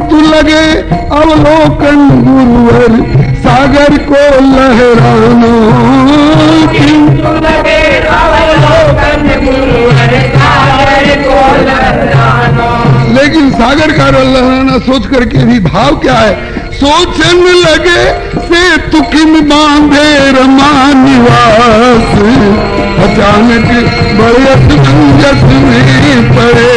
किंतु लगे अवलोकन गुरुवर सागर को लहराना, किंतु लगे अवलोकन गुरुवर सागर को लहराना। लेकिन सागर का लहराना सोच करके भी भाव क्या है? सोचन लगे से तुकिन बांधे रमा निवास, अचानक बड़े असमंजस में पड़े।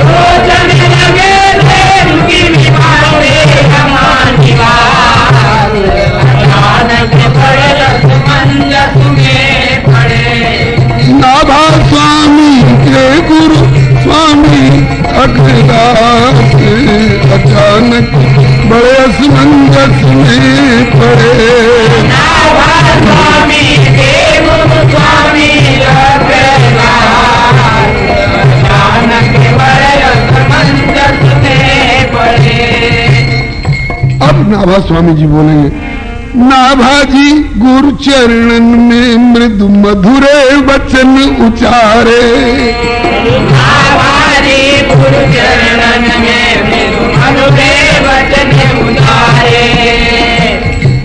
सोचन लगे से तुकिन बांधे रमा निवास, अचानक बड़े असमंजस में पड़े। नाभा स्वामी के गुरु स्वामी अग्रदास, अचानक बड़े असमंजस में पड़े। नाभा स्वामी के गुरु स्वामी अग्रदास, अचानक बड़े असमंजस में पड़े। अब नाभा स्वामी जी बोलेंगे, नाभा जी गुरु चरणन में मृदु मधुरे वचन उचारे। नाभा जी गुरु चरणन में मृदु मधुरे वचन उचारे।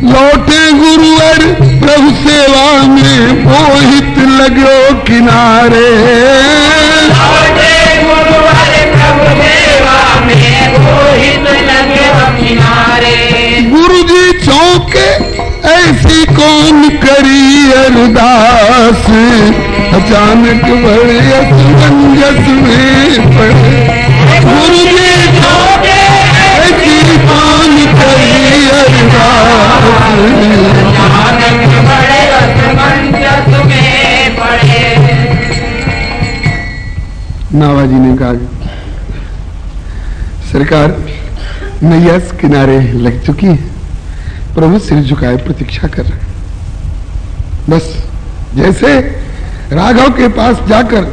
लौटे गुरुवर प्रभु सेवा में मोहित लगो किनारे। लौटे गुरुवर प्रभु सेवा में मोहित लगो किनारे। गुरु जी चौंके ऐसी कौन करी अरदास, अचानक बड़े असमंजस में पड़े। गुरु जी चौंके ऐसी कौन करी अरदास, अचानक बड़े असमंजस में पड़े। नाभा जी ने कहा, सरकार नैया किनारे लग चुकी है, प्रभु सिर झुकाए प्रतीक्षा कर रहे। बस जैसे राघव के पास जाकर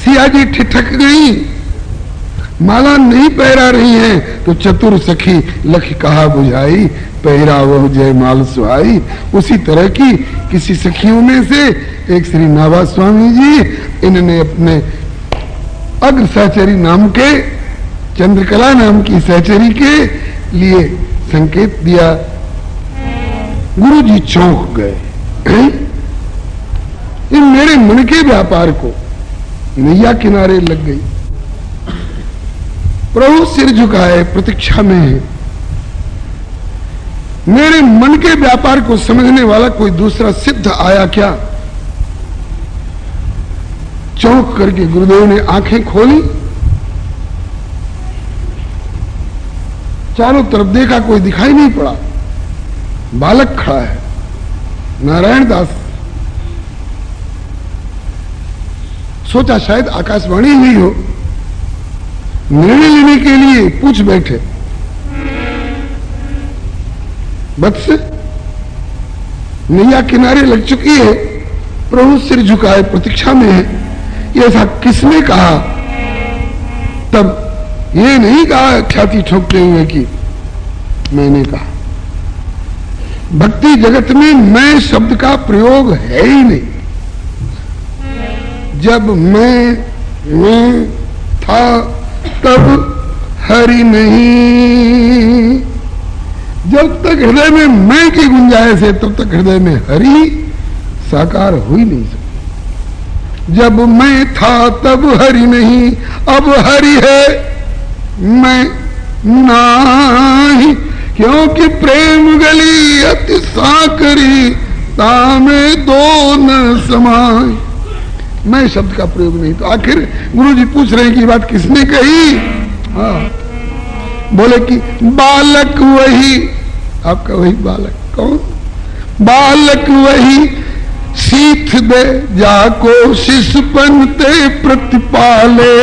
सिया जी ठिठक गई, माला नहीं पहरा रही हैं, तो चतुर सखी लख कहा बुझाई, पहरा वह जय माल सुहाई। उसी तरह की किसी सखियों में से एक श्री नाभा स्वामी जी, इन्होंने अपने अग्र सहचरी नाम के, चंद्रकला नाम की सहचरी के लिए संकेत दिया। गुरु जी चौंक गए, इन मेरे मन के व्यापार को नैया किनारे लग गई। प्रभु सिर झुकाए प्रतीक्षा में है। मेरे मन के व्यापार को समझने वाला कोई दूसरा सिद्ध आया क्या? चौंक करके गुरुदेव ने आंखें खोली, चारों तरफ देखा, कोई दिखाई नहीं पड़ा। बालक खड़ा है, नारायण दास। सोचा शायद आकाशवाणी हुई हो, निर्णय लेने के लिए पूछ बैठे। बस नैया किनारे लग चुकी है, प्रभु सिर झुकाए प्रतीक्षा में है। ये ऐसा किसने कहा? तब ये नहीं कहा ख्याति ठोकते हुए कि मैंने कहा। भक्ति जगत में मैं शब्द का प्रयोग है ही नहीं। जब मैं था तब हरि नहीं। जब तक हृदय में मैं की गुंजाइश है, तब तक हृदय में हरि साकार हो ही नहीं सकता। जब मैं था तब हरि नहीं, अब हरि है मैं नाही। क्योंकि प्रेम गली अति साकरी, तामे दो न समाय। मैं शब्द का प्रयोग नहीं। तो आखिर गुरु जी पूछ रहे हैं कि बात किसने कही? हाँ, बोले कि बालक वही, आपका वही बालक। कौन? बालक वही सीख दे जाको शिशुपन ते प्रतिपाले।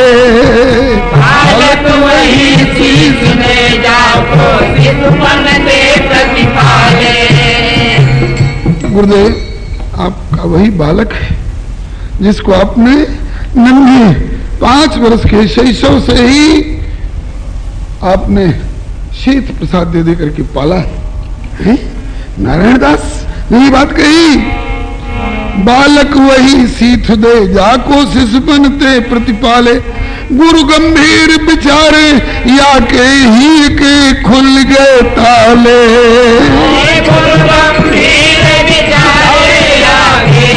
बालक वही सीख दे जाको शिशुपन ते प्रतिपाले। गुरुदेव आपका वही बालक है जिसको आपने नन्हे 5 वर्ष के शैशव से ही आपने शीत प्रसाद दे दे करके पाला है। नारायण दास ने ये बात कही, बालक वही सीथ दे जाको शिशुपन ते प्रतिपाले। गुरु गंभीर विचारे या के ही के ताले। गुरु गंभीर विचारे आगे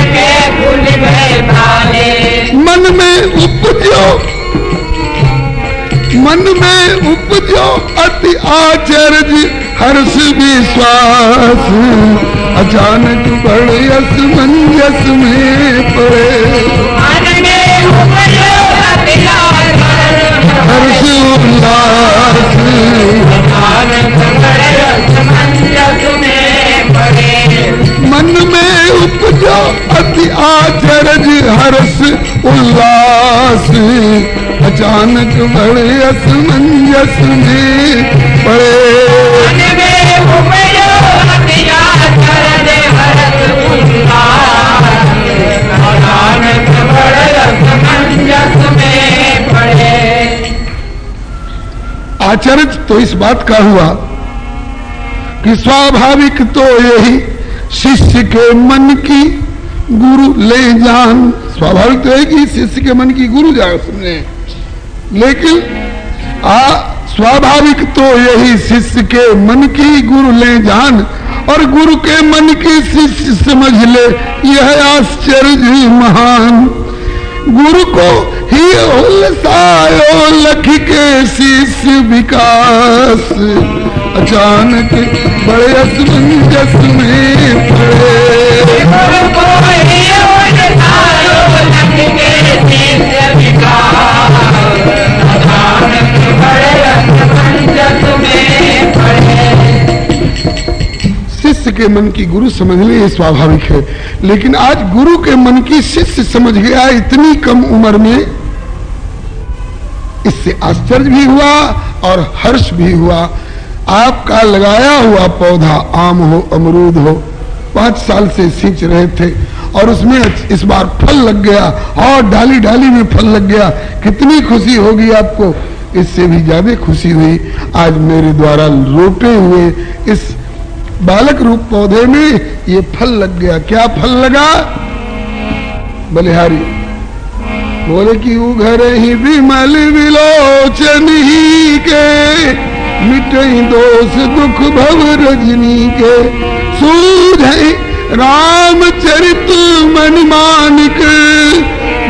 के फूल भय भाले। मन में उपजो अति आचर्य हर्ष विश्वास, अचानक बड़े असमंजस में पड़े। मन में उपजो अति हर्ष उल्लास, अचानक बड़े असमंजस में पड़े। मन में उपजो अति आचर्य हर्ष उल्लास, अचानक बड़े असमंजस में पड़े। मन में उपजो अति आचर्य हर्ष उल्लास, अचानक बड़े असमंजस में पड़े। आचर्य तो इस बात का हुआ कि स्वाभाविक तो यही शिष्य के मन की गुरु ले जान। स्वाभाविक तो है कि शिष्य के मन की गुरु जाए सुनने, लेकिन स्वाभाविक तो यही शिष्य के मन की गुरु ले जान, और गुरु के मन की शिष्य समझ ले यह आश्चर्य महान। गुरु को ही उलसायो लख के शिष्य विकास, अचानक बड़े असमंजस में पड़े। गुरु को ही उलसायो लख के शिष्य विकास, अचानक बड़े असमंजस में पड़े। शिष्य के मन की गुरु समझ ले ये स्वाभाविक है, लेकिन आज गुरु के मन की शिष्य समझ गया इतनी कम उम्र में। इससे आश्चर्य भी हुआ और हर्ष भी हुआ। आपका लगाया हुआ पौधा आम हो अमरूद हो 5 साल से सींच रहे थे और उसमें इस बार फल लग गया और डाली डाली में फल लग गया, कितनी खुशी होगी आपको। इससे भी ज्यादा खुशी हुई आज मेरे द्वारा रोपे हुए इस बालक रूप पौधे में ये फल लग गया। क्या फल लगा? बलिहारी बोले कि उघर ही विमल विलोचन ही के, मिटई दोष दुख भव रजनी के, सूझे रामचरित मन मानिक,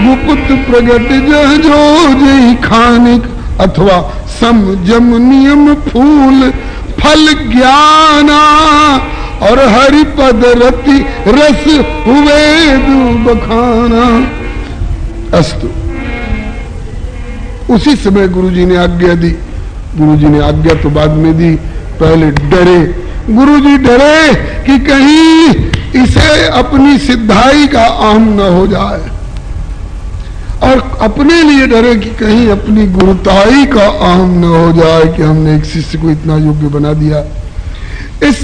गुप्त प्रगट जह जो जय खानिक, अथवा सम जम नियम फूल फल ज्ञाना, और हरिपद रति रस हुए बखाना। अस्तु। उसी समय गुरुजी ने आज्ञा दी। गुरुजी ने आज्ञा तो बाद में दी, पहले डरे। गुरुजी डरे कि कहीं इसे अपनी सिद्धाई का अहम न हो जाए, और अपने लिए डरे कि कहीं अपनी गुरुताई का अहम न हो जाए कि हमने एक शिष्य को इतना योग्य बना दिया। इस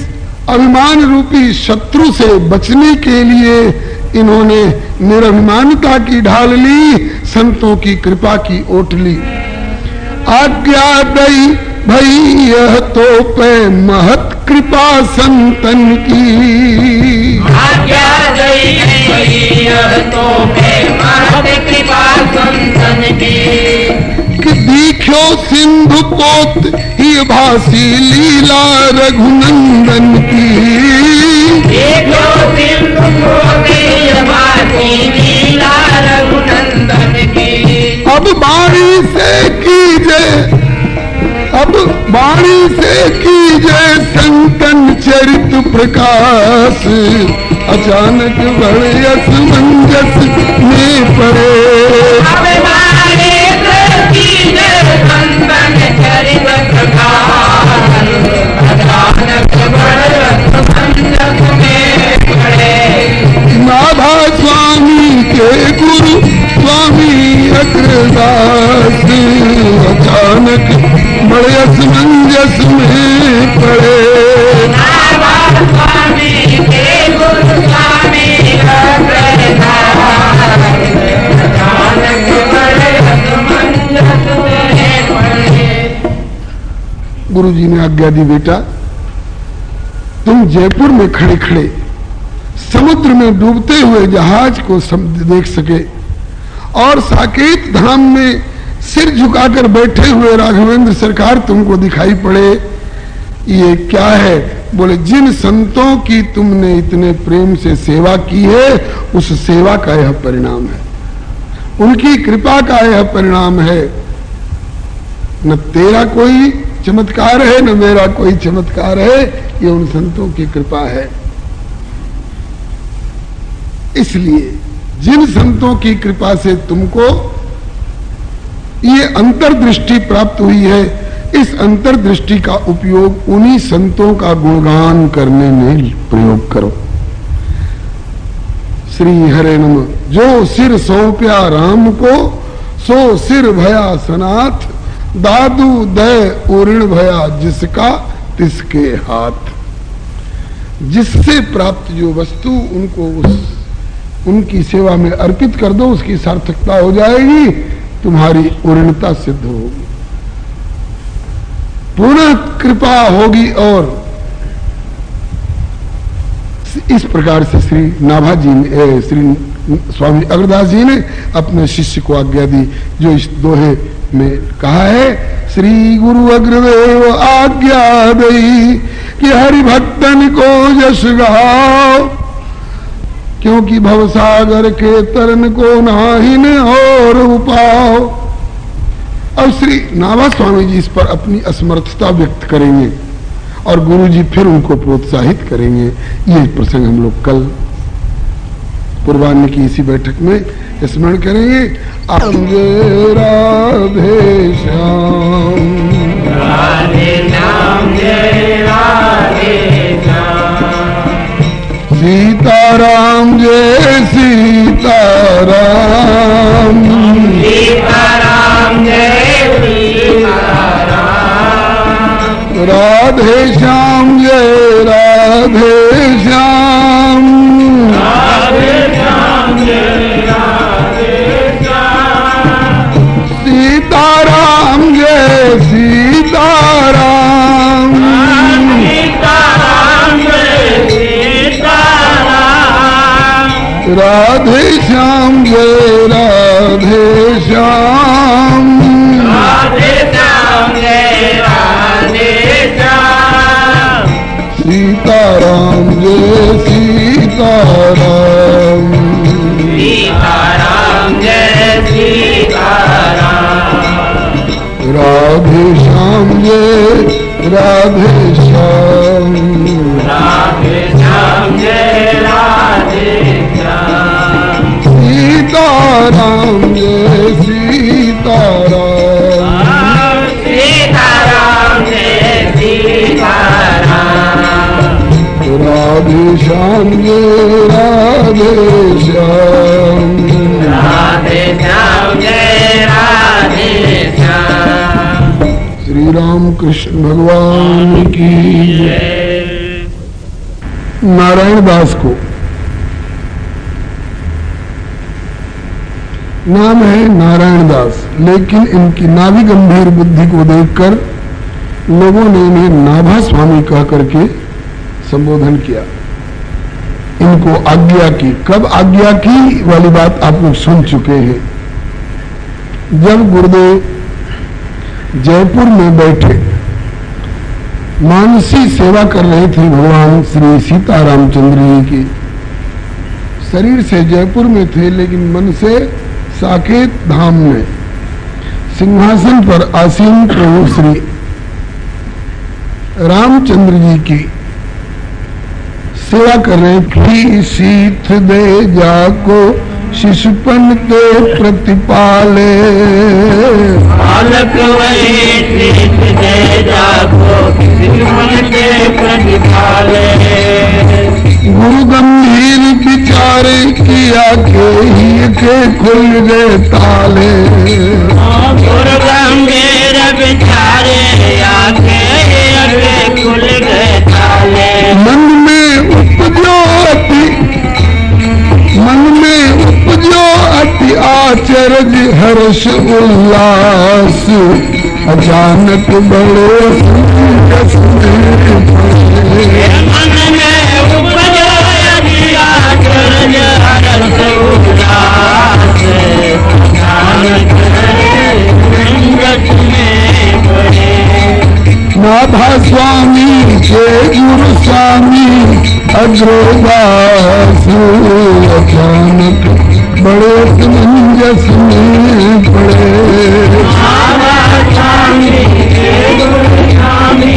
अभिमान रूपी शत्रु से बचने के लिए इन्होंने निरभिमानता की ढाल ली, संतों की कृपा की ओट ली। आज्ञा दई भई यह तो पे महत कृपा संतन की, आज्ञा दई भई यह तो पे महत कृपा संतन की, कि दीख्यो सिंधु पोत ही भासी लीला रघुनंदन की, दीख्यो सिंधु पोत ही भासी लीला रघुनंदन की। अब बाणी से कीजे संतन चरित प्रकाश, अचानक बड़े असमंजस में पड़े। अब बाणी से कीजे संतन चरित प्रकाश, अचानक बड़े असमंजस में पड़े। नाभा स्वामी के गुरु स्वामी अग्रदास, अचानक बड़े असमंजस में पड़े। नाभा स्वामी के गुरु स्वामी अग्रदास, अचानक बड़े असमंजस में पड़े। गुरुजी ने आज्ञा दी, बेटा तुम जयपुर में खड़े खड़े समुद्र में डूबते हुए जहाज को देख सके, और साकेत धाम में सिर झुकाकर बैठे हुए राघवेंद्र सरकार तुमको दिखाई पड़े, ये क्या है? बोले जिन संतों की तुमने इतने प्रेम से सेवा की है उस सेवा का यह परिणाम है, उनकी कृपा का यह परिणाम है। न तेरा कोई चमत्कार है न मेरा कोई चमत्कार है, ये उन संतों की कृपा है। इसलिए जिन संतों की कृपा से तुमको ये अंतर्दृष्टि प्राप्त हुई है, इस अंतर्दृष्टि का उपयोग उन्हीं संतों का गुणगान करने में प्रयोग करो। श्री हरे नमः। जो सिर सौंप्या राम को सो सिर भया सनाथ, दादू दय उऋण भया जिसका तिसके हाथ। जिससे प्राप्त जो वस्तु उनको उनकी सेवा में अर्पित कर दो, उसकी सार्थकता हो जाएगी, तुम्हारी उऋणता सिद्ध होगी, पूर्ण कृपा होगी। और इस प्रकार से श्री नाभा जी ने, श्री स्वामी अग्रदास जी ने अपने शिष्य को आज्ञा दी, जो इस दोहे में कहा है, श्री गुरु अग्रदेव आज्ञा दई कि हरि भक्तन को यश गाओ, क्योंकि भवसागर के तरन को नाहिन और उपाओ। और श्री नाभा स्वामी जी इस पर अपनी असमर्थता व्यक्त करेंगे और गुरु जी फिर उनको प्रोत्साहित करेंगे। ये प्रसंग हम लोग कल पूर्वान्ह की इसी बैठक में स्मरण करेंगे। अंगे राधे श्याम, राधे श्याम जय राधे श्याम, सीताराम जय सीताराम, सीताराम जय सीताराम, राधे श्याम जय राधे श्याम, राधे श्याम जय राधे श्याम, सीताराम जय सीताराम, सीताराम जय सीताराम, राधे श्याम जय राधे श्याम, राधे श्याम जय राधे श्याम, सीताराम जय सीताराम, सीताराम जय सीताराम, राधे श्याम जय राधे श्याम, राधे श्याम जय राधे श्याम, सीताराम जय सीताराम, सीताराम जय सीताराम, राधे श्याम जय राधे श्याम, राधे श्याम जय राधे श्याम, श्री राम कृष्ण भगवान की जय। नारायण दास को नाम है नारायण दास, लेकिन इनकी नाभि गंभीर बुद्धि को देखकर लोगों ने इन्हें नाभा स्वामी कह करके संबोधन किया, इनको आज्ञा की। कब आज्ञा की वाली बात आप लोग सुन चुके हैं। जब गुरुदेव जयपुर में बैठे मानसी सेवा कर रहे थे भगवान श्री सीतारामचंद्र जी की, शरीर से जयपुर में थे लेकिन मन से साकेत धाम में सिंहासन पर आसीन प्रभु श्री रामचंद्र जी की सेवा कर रहे थे। शीथ दे जाको शिशुपन ते प्रतिपाले, बालक वही शीश दे जाको शिशुपन ते प्रतिपाले, गुरु गंभीर विचारे किया के खुल गए ताले, गुरु गंभीर विचारे आके खुल गए ताले, मन में उपजो अति आचरज हर्ष उल्लास, अचानक बड़े मन में उपजो अति आचरज हर्ष उल्लास, अचानक में बड़े नाभा स्वामी के गुरु स्वामी अग्रदास अचानक बड़े असमंजस में पड़े। नाभा स्वामी के गुरु स्वामी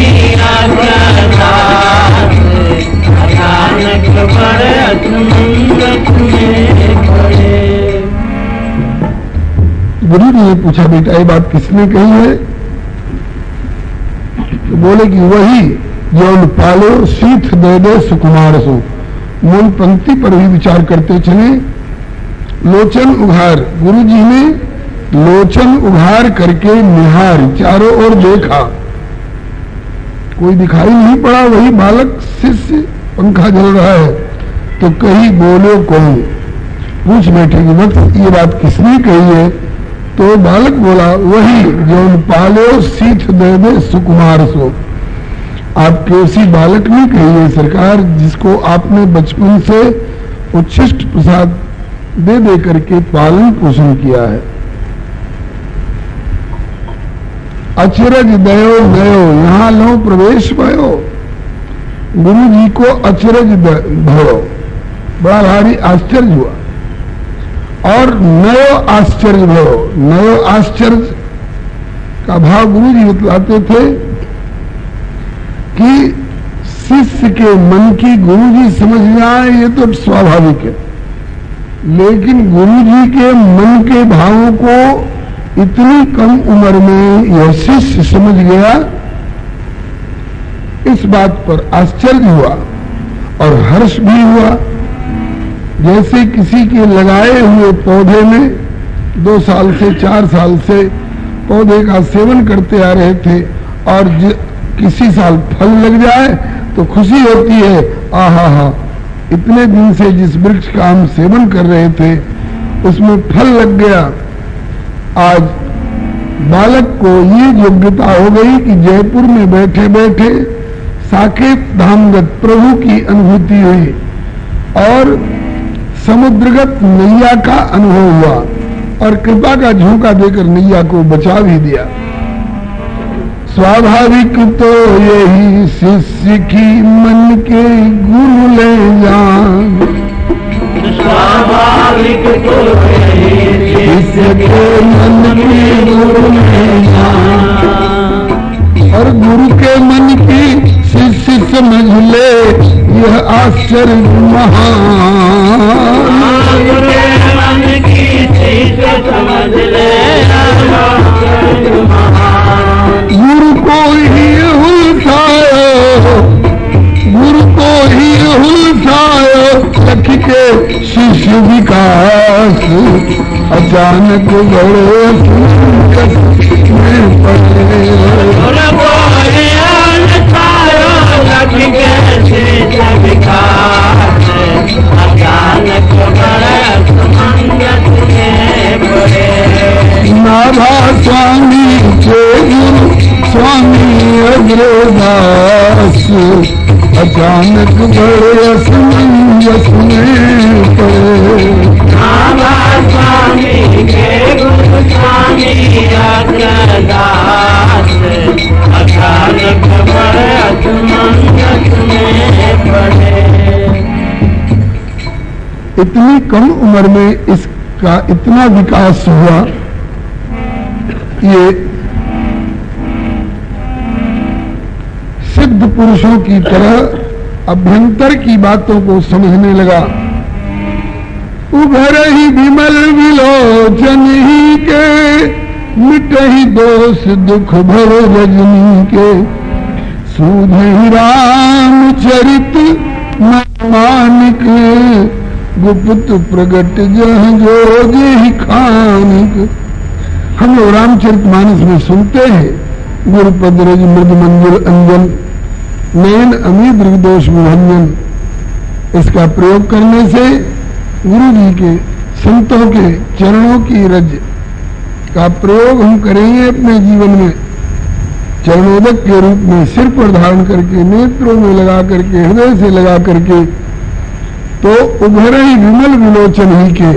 अग्रदास अचानक बड़े असमंजस में पड़े। गुरु जी ने पूछा, बेटा ये बात किसने कही है? तो बोले कि वही जौन पालो सीथ दे दे सुकुमार सो। मूल पंक्ति पर भी विचार करते चले। लोचन उघार, गुरु जी ने लोचन उघार करके निहार चारों ओर देखा, कोई दिखाई नहीं पड़ा। वही बालक शिष्य पंखा जल रहा है। तो कही बोलो कौन? पूछ बैठे कि वक्त ये बात किसने कही है? तो बालक बोला, वही जौन पालो सीठ दे दे सुकुमार सो। आपके उसी बालक ने कही है सरकार, जिसको आपने बचपन से उच्छिष्ट प्रसाद दे दे करके पालन पोषण किया है। अचरज दयो गयो, यहाँ लो प्रवेश भयो। गुरु जी को अचरज भयो, बड़ा भारी आश्चर्य हुआ। और नयो आश्चर्य भयो, नयो आश्चर्य का भाव गुरु जी बतलाते थे कि शिष्य के मन की गुरु जी समझ जाए ये तो स्वाभाविक है, लेकिन गुरु जी के मन के भावों को इतनी कम उम्र में यह शिष्य समझ गया, इस बात पर आश्चर्य हुआ और हर्ष भी हुआ। जैसे किसी के लगाए हुए पौधे में 2 साल से 4 साल से पौधे का सेवन करते आ रहे थे और किसी साल फल लग जाए तो खुशी होती है, आहा हा, इतने दिन से जिस वृक्ष का हम सेवन कर रहे थे उसमें फल लग गया। आज बालक को ये योग्यता हो गई कि जयपुर में बैठे बैठे साकेत धामगत प्रभु की अनुभूति हुई और समुद्रगत नैया का अनुभव हुआ और कृपा का झोंका देकर नैया को बचा भी दिया। स्वाभाविक तो यही शिष्य की मन के गुरु ले जान, स्वाभाविक तो यही शिष्य के मन के गुरु ले जान। और गुरु के मन की शिष्य समझ ले यह आश्चर्य महान। गुरु के मन की शिष्य समझ ले आश्चर्य महान। गुरु को ही उलझायो, गुरु को ही उलझायो लख के शिष्य विकास। अचानक बड़े संकट में पड़े, गुरु को ही उलझायो लख के शिष्य विकास। अचानक बड़े संकट में पड़े। नाभा स्वामी के गुरु स्वामी अग्रदास। अचानक बड़े असमंजस में पड़े। नाभा स्वामी के गुरु स्वामी अग्रदास। अचानक बड़े असमंजस में पड़े। इतनी कम उम्र में इसका इतना विकास हुआ, ये सिद्ध पुरुषों की तरह अभ्यंतर की बातों को समझने लगा। उभर ही विमल विलोचन ही के, मिट ही दोष दुख भव रजनी के। सूझहि रामचरित मानिक, गुप्त प्रगट जह जो जी खानिक। हम लोग रामचरितमानस में सुनते हैं, गुरुपद रज मृद मंजुल अंजन, नयन अमी दृगदोष विभंजन। इसका प्रयोग करने से गुरु जी के संतों के चरणों की रज का प्रयोग हम करेंगे अपने जीवन में, चरणोदक के रूप में सिर पर धारण करके, नेत्रों में लगा करके, हृदय से लगा करके, तो उभर ही विमल विलोचन ही के,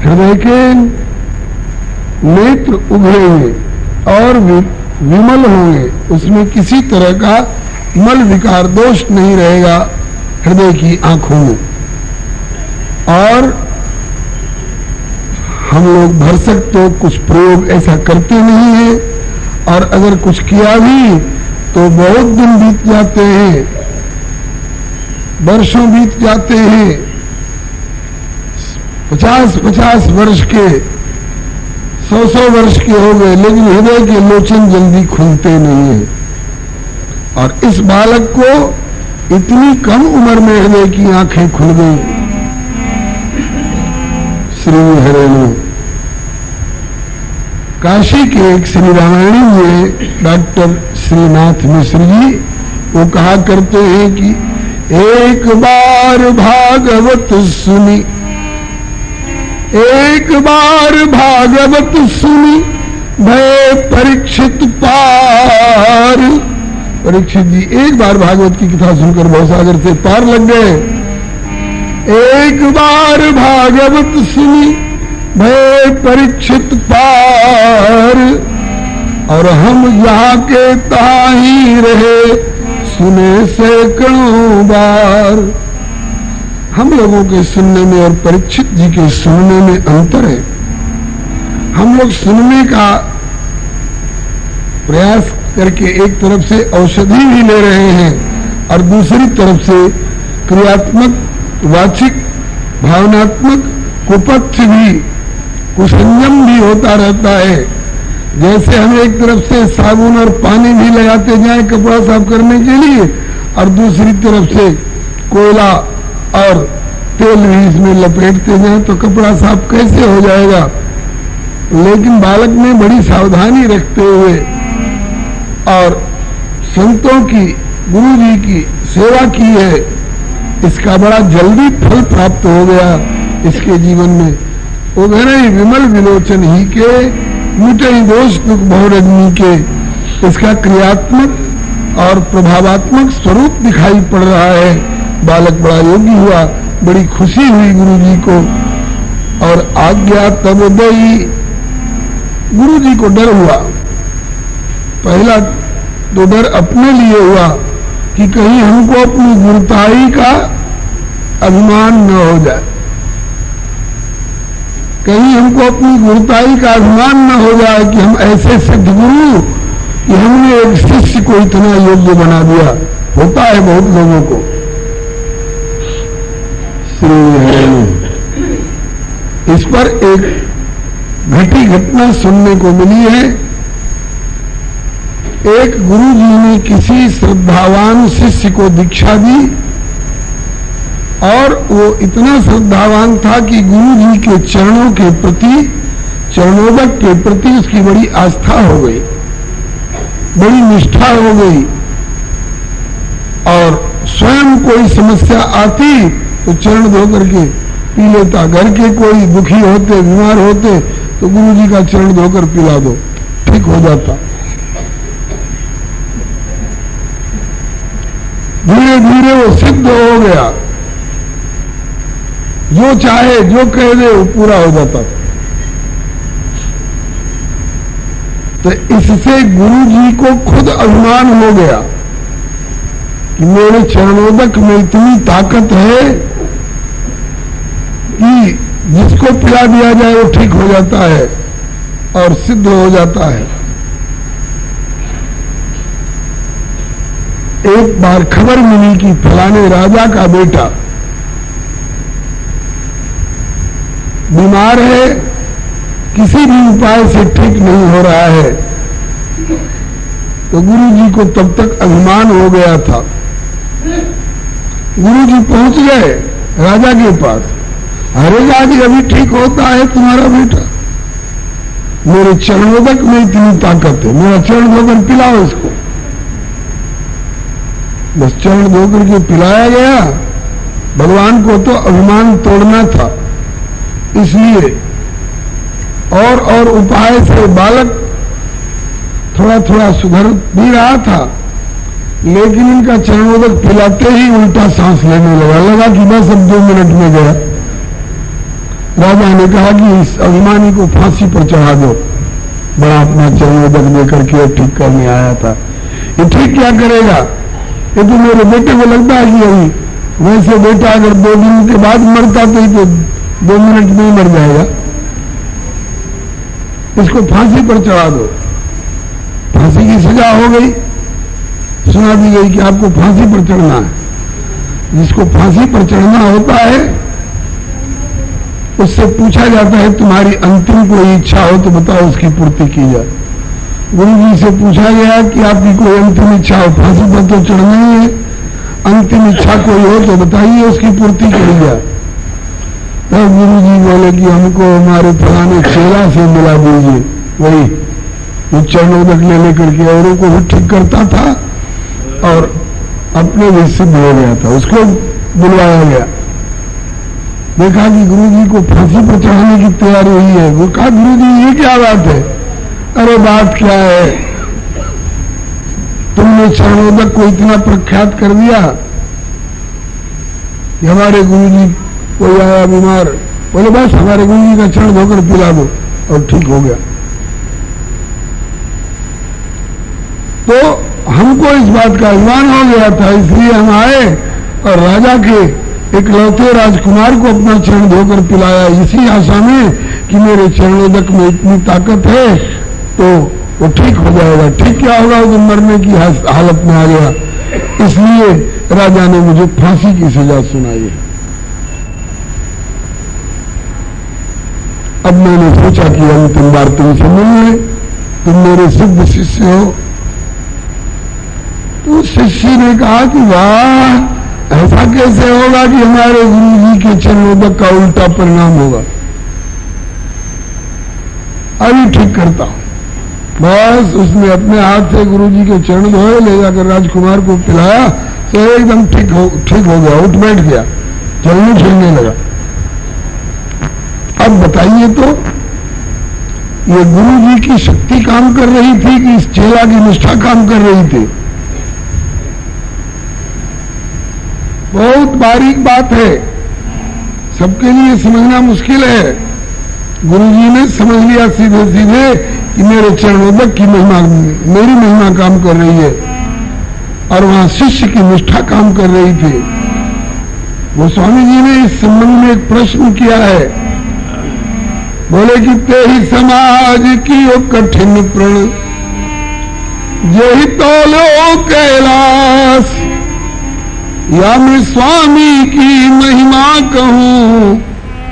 हृदय के नेत्र उभरेंगे और विमल होंगे, उसमें किसी तरह का मल विकार दोष नहीं रहेगा हृदय की आंखों में। और हम लोग भरसक तो कुछ प्रयोग ऐसा करते नहीं है, और अगर कुछ किया भी तो बहुत दिन बीत जाते हैं, वर्षों बीत जाते हैं, 50-50 वर्ष के, 100-100 वर्ष के हो गए, लेकिन हृदय के लोचन जल्दी खुलते नहीं है। और इस बालक को इतनी कम उम्र में हृदय की आंखें खुल गई। श्री हरेणु काशी के एक श्री रामायणी में डॉक्टर श्रीनाथ मिश्र जी वो कहा करते हैं कि एक बार भागवत सुनी, एक बार भागवत सुनी, भय परीक्षित पार। परीक्षित जी एक बार भागवत की कथा सुनकर भवसागर से पार लग गए। एक बार भागवत सुनी, भय परीक्षित पार, और हम यहाँ के ताही रहे, सुने सैकड़ों बार। हम लोगों के सुनने में और परीक्षित जी के सुनने में अंतर है। हम लोग सुनने का प्रयास करके एक तरफ से औषधि भी ले रहे हैं और दूसरी तरफ से क्रियात्मक, वाचिक, भावनात्मक कुपथ्य भी, कुसंयम भी होता रहता है। जैसे हम एक तरफ से साबुन और पानी भी लगाते जाए कपड़ा साफ करने के लिए, और दूसरी तरफ से कोयला और तेल भी इसमें लपेटते जाए तो कपड़ा साफ कैसे हो जाएगा। लेकिन बालक ने बड़ी सावधानी रखते हुए और संतों की, गुरु जी की सेवा की है, इसका बड़ा जल्दी फल प्राप्त हो गया इसके जीवन में। वो घरे विमल विलोचन ही के, मिटे दोष दुख बहुरजनी के, इसका क्रियात्मक और प्रभावात्मक स्वरूप दिखाई पड़ रहा है। बालक बड़ा योगी हुआ, बड़ी खुशी हुई गुरु जी को। और आज्ञा तब दई, गुरु जी को डर हुआ। पहला तो डर अपने लिए हुआ कि कहीं हमको अपनी गुरुताई का अभिमान न हो जाए, कहीं हमको अपनी गुरुताई का अभिमान न हो जाए कि हम ऐसे सद्गुरु कि हमने एक शिष्य को इतना योग्य बना दिया। होता है बहुत लोगों को। श्री हरिओम। इस पर एक घटी घटना सुनने को मिली है। एक गुरु जी ने किसी श्रद्धावान शिष्य को दीक्षा दी और वो इतना श्रद्धावान था कि गुरु जी के चरणों के प्रति, चरणोदक के प्रति उसकी बड़ी आस्था हो गई, बड़ी निष्ठा हो गई। और स्वयं कोई समस्या आती तो चरण धो करके पी लेता। घर के कोई दुखी होते, बीमार होते तो गुरु जी का चरण धोकर पिला दो, ठीक हो जाता। धीरे धीरे वो सिद्ध हो गया, जो चाहे जो कह दे वो पूरा हो जाता। तो इससे गुरु जी को खुद अभिमान हो गया कि मेरे चरणोदक में इतनी ताकत है कि जिसको पिला दिया जाए वो ठीक हो जाता है और सिद्ध हो जाता है। एक बार खबर मिली कि फलाने राजा का बेटा बीमार है, किसी भी उपाय से ठीक नहीं हो रहा है। तो गुरु जी को तब तक अभिमान हो गया था। गुरु जी पहुंच गए राजा के पास। अरे राज, अभी ठीक होता है तुम्हारा बेटा, मेरे चरणोदक में इतनी ताकत है, मेरा चरण धोकर पिलाओ इसको। बस चरण धोकर के पिलाया गया। भगवान को तो अभिमान तोड़ना था, इसलिए और उपाय से बालक थोड़ा थोड़ा सुधर भी रहा था, लेकिन इनका चरणोदक पिलाते ही उल्टा सांस लेने लगा कि बस अब 2 मिनट में गया। राजा ने कहा कि इस अभिमानी को फांसी पर चढ़ा दो। बड़ा अपना चरणोदक देकर के ठीक करने आया था। ये ठीक क्या करेगा? ये तो मेरे बेटे को लगता है कि अभी वैसे बेटा अगर 2 दिन के बाद मरता तो 2 मिनट में ही मर जाएगा। इसको फांसी पर चढ़ा दो। फांसी की सजा हो गई, सुना दी गई कि आपको फांसी पर चढ़ना है। जिसको फांसी पर चढ़ना होता है उससे पूछा जाता है तुम्हारी अंतिम कोई इच्छा हो तो बताओ, उसकी पूर्ति की जाए। गुरु जी से पूछा गया कि आपकी कोई अंतिम इच्छा हो, फांसी पर तो चढ़ना ही है, अंतिम इच्छा कोई हो तो बताइए, उसकी पूर्ति की जाए। तब गुरु जी बोले कि हमको हमारे फलाने चेला से मिला दीजिए, वही वो चरणोदक ले लेकर के औरों को भी ठीक करता था और अपने भी सिद्ध हो गया था। उसको बुलवाया गया, देखा कि गुरु जी को फांसी पर चढ़ाने की तैयारी हुई है। वो कहा गुरु जी ये क्या बात है? अरे बात क्या है, तुमने चरणोदक को इतना प्रख्यात कर दिया कि हमारे गुरु जी कोई आया बीमार, बोले बस हमारे गुरु जी का चरण धोकर पिला दो और ठीक हो गया। तो हमको इस बात का अभिमान हो गया था, इसलिए हम आए और राजा के इकलौते राजकुमार को अपना चरण धोकर पिलाया, इसी आशा में कि मेरे चरणोदक में इतनी ताकत है तो वो ठीक हो जाएगा। ठीक क्या होगा? वो मरने की हालत में आ गया, इसलिए राजा ने मुझे फांसी की सजा सुनाई है। अब मैंने सोचा कि अंतिम बार तुमसे मिलने, तुम मेरे सिद्ध शिष्य हो। तो शिष्य ने कहा कि वाह, ऐसा कैसे होगा कि हमारे गुरु जी के चरणोदक का उल्टा परिणाम होगा? अभी ठीक करता हूं। बस उसने अपने हाथ से गुरु जी के चरण धोए, ले जाकर राजकुमार को पिलाया तो एकदम ठीक हो गया, उठ बैठ गया, चलने फिरने लगा। अब बताइए तो ये गुरु जी की शक्ति काम कर रही थी कि इस चेला की निष्ठा काम कर रही थी? बहुत बारीक बात है, सबके लिए समझना मुश्किल है। गुरुजी ने समझ लिया सीधे सीधे कि मेरे चरणोदक की महिमा, मेरी महिमा काम कर रही है, और वहां शिष्य की निष्ठा काम कर रही थी। वो स्वामी जी ने इस संबंध में एक प्रश्न किया है, बोले कि ते ही समाज की वो कठिन प्रण, यही तोलो कैलाश, या मैं स्वामी की महिमा कहूं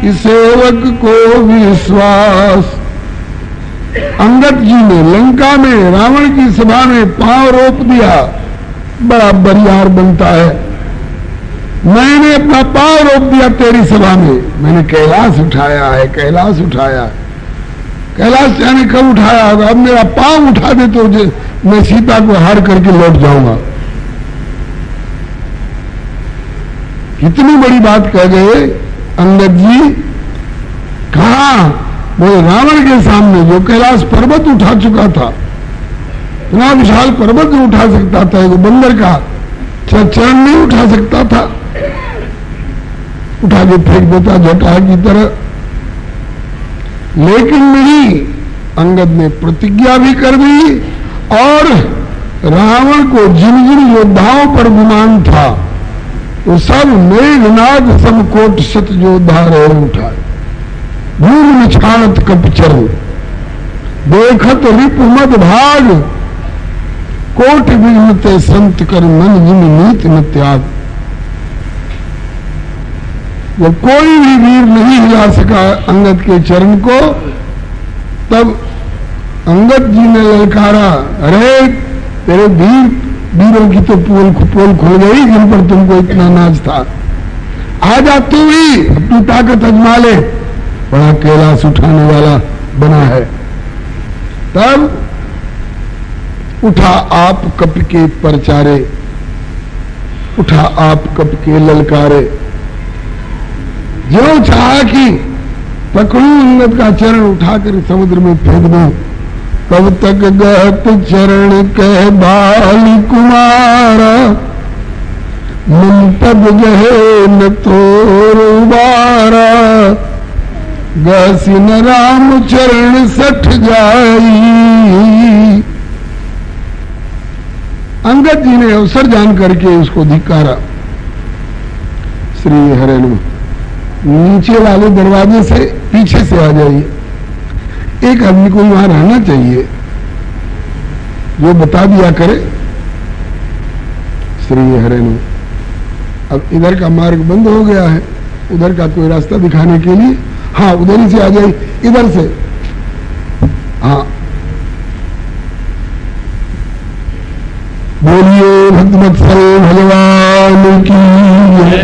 कि सेवक को विश्वास। अंगद जी ने लंका में रावण की सभा में पांव रोप दिया, बड़ा बरियार बनता है। मैंने अपना पांव रोप दिया तेरी सभा में, मैंने कैलाश उठाया है, कैलाश उठाया। कैलाश जाने कब उठाया होगा, अब मेरा पांव उठा दे तो मैं सीता को हार करके लौट जाऊंगा। कितनी बड़ी बात कह गए अंगद जी। कहा? वो रावण के सामने जो कैलाश पर्वत उठा चुका था, इतना विशाल पर्वत नहीं उठा सकता था, वो बंदर का चरण नहीं उठा सकता था, उठा के फेंक देता जटा की तरह। लेकिन नहीं, अंगद ने प्रतिज्ञा भी कर दी और रावण को जिन जिन योद्धाओं पर गुमान था वो सब मेघनाद समकोट सत योद्धा रहे उठाए। भूल निछाणत कपचर देखत रिप मद भाग, कोट विघ्नते संत कर मन जिन नीत न त्याग। वो कोई भी वीर नहीं हिला सका अंगद के चरण को। तब अंगद जी ने ललकारा, अरे तेरे वीरों की तो पोल खुल गई जिन पर तुमको इतना नाज था, आजा तू ही अपनी ताकत अजमा ले, बड़ा कैलाश उठाने वाला बना है। तब उठा आप कप के परचारे, उठा आप कप के ललकारे, जो चाहा कि पकड़ू अंगद का चरण उठाकर समुद्र में फेंक दो, तब तक गहत चरण कह बाल कुमारा, मन तब गहे न तोर उबारा। गसिन राम चरण सठ जाई। अंगद जी ने अवसर जान करके उसको धिक्कारा। श्री हरे नमः, नीचे वाले दरवाजे से पीछे से आ जाइए, एक आदमी को वहां रहना चाहिए जो बता दिया करे। श्री हरे नमः। अब इधर का मार्ग बंद हो गया है, उधर का कोई रास्ता दिखाने के लिए, हाँ उधर ही से आ जाइए, इधर से, हाँ बोलिए भक्तवत्सल भगवान की जय।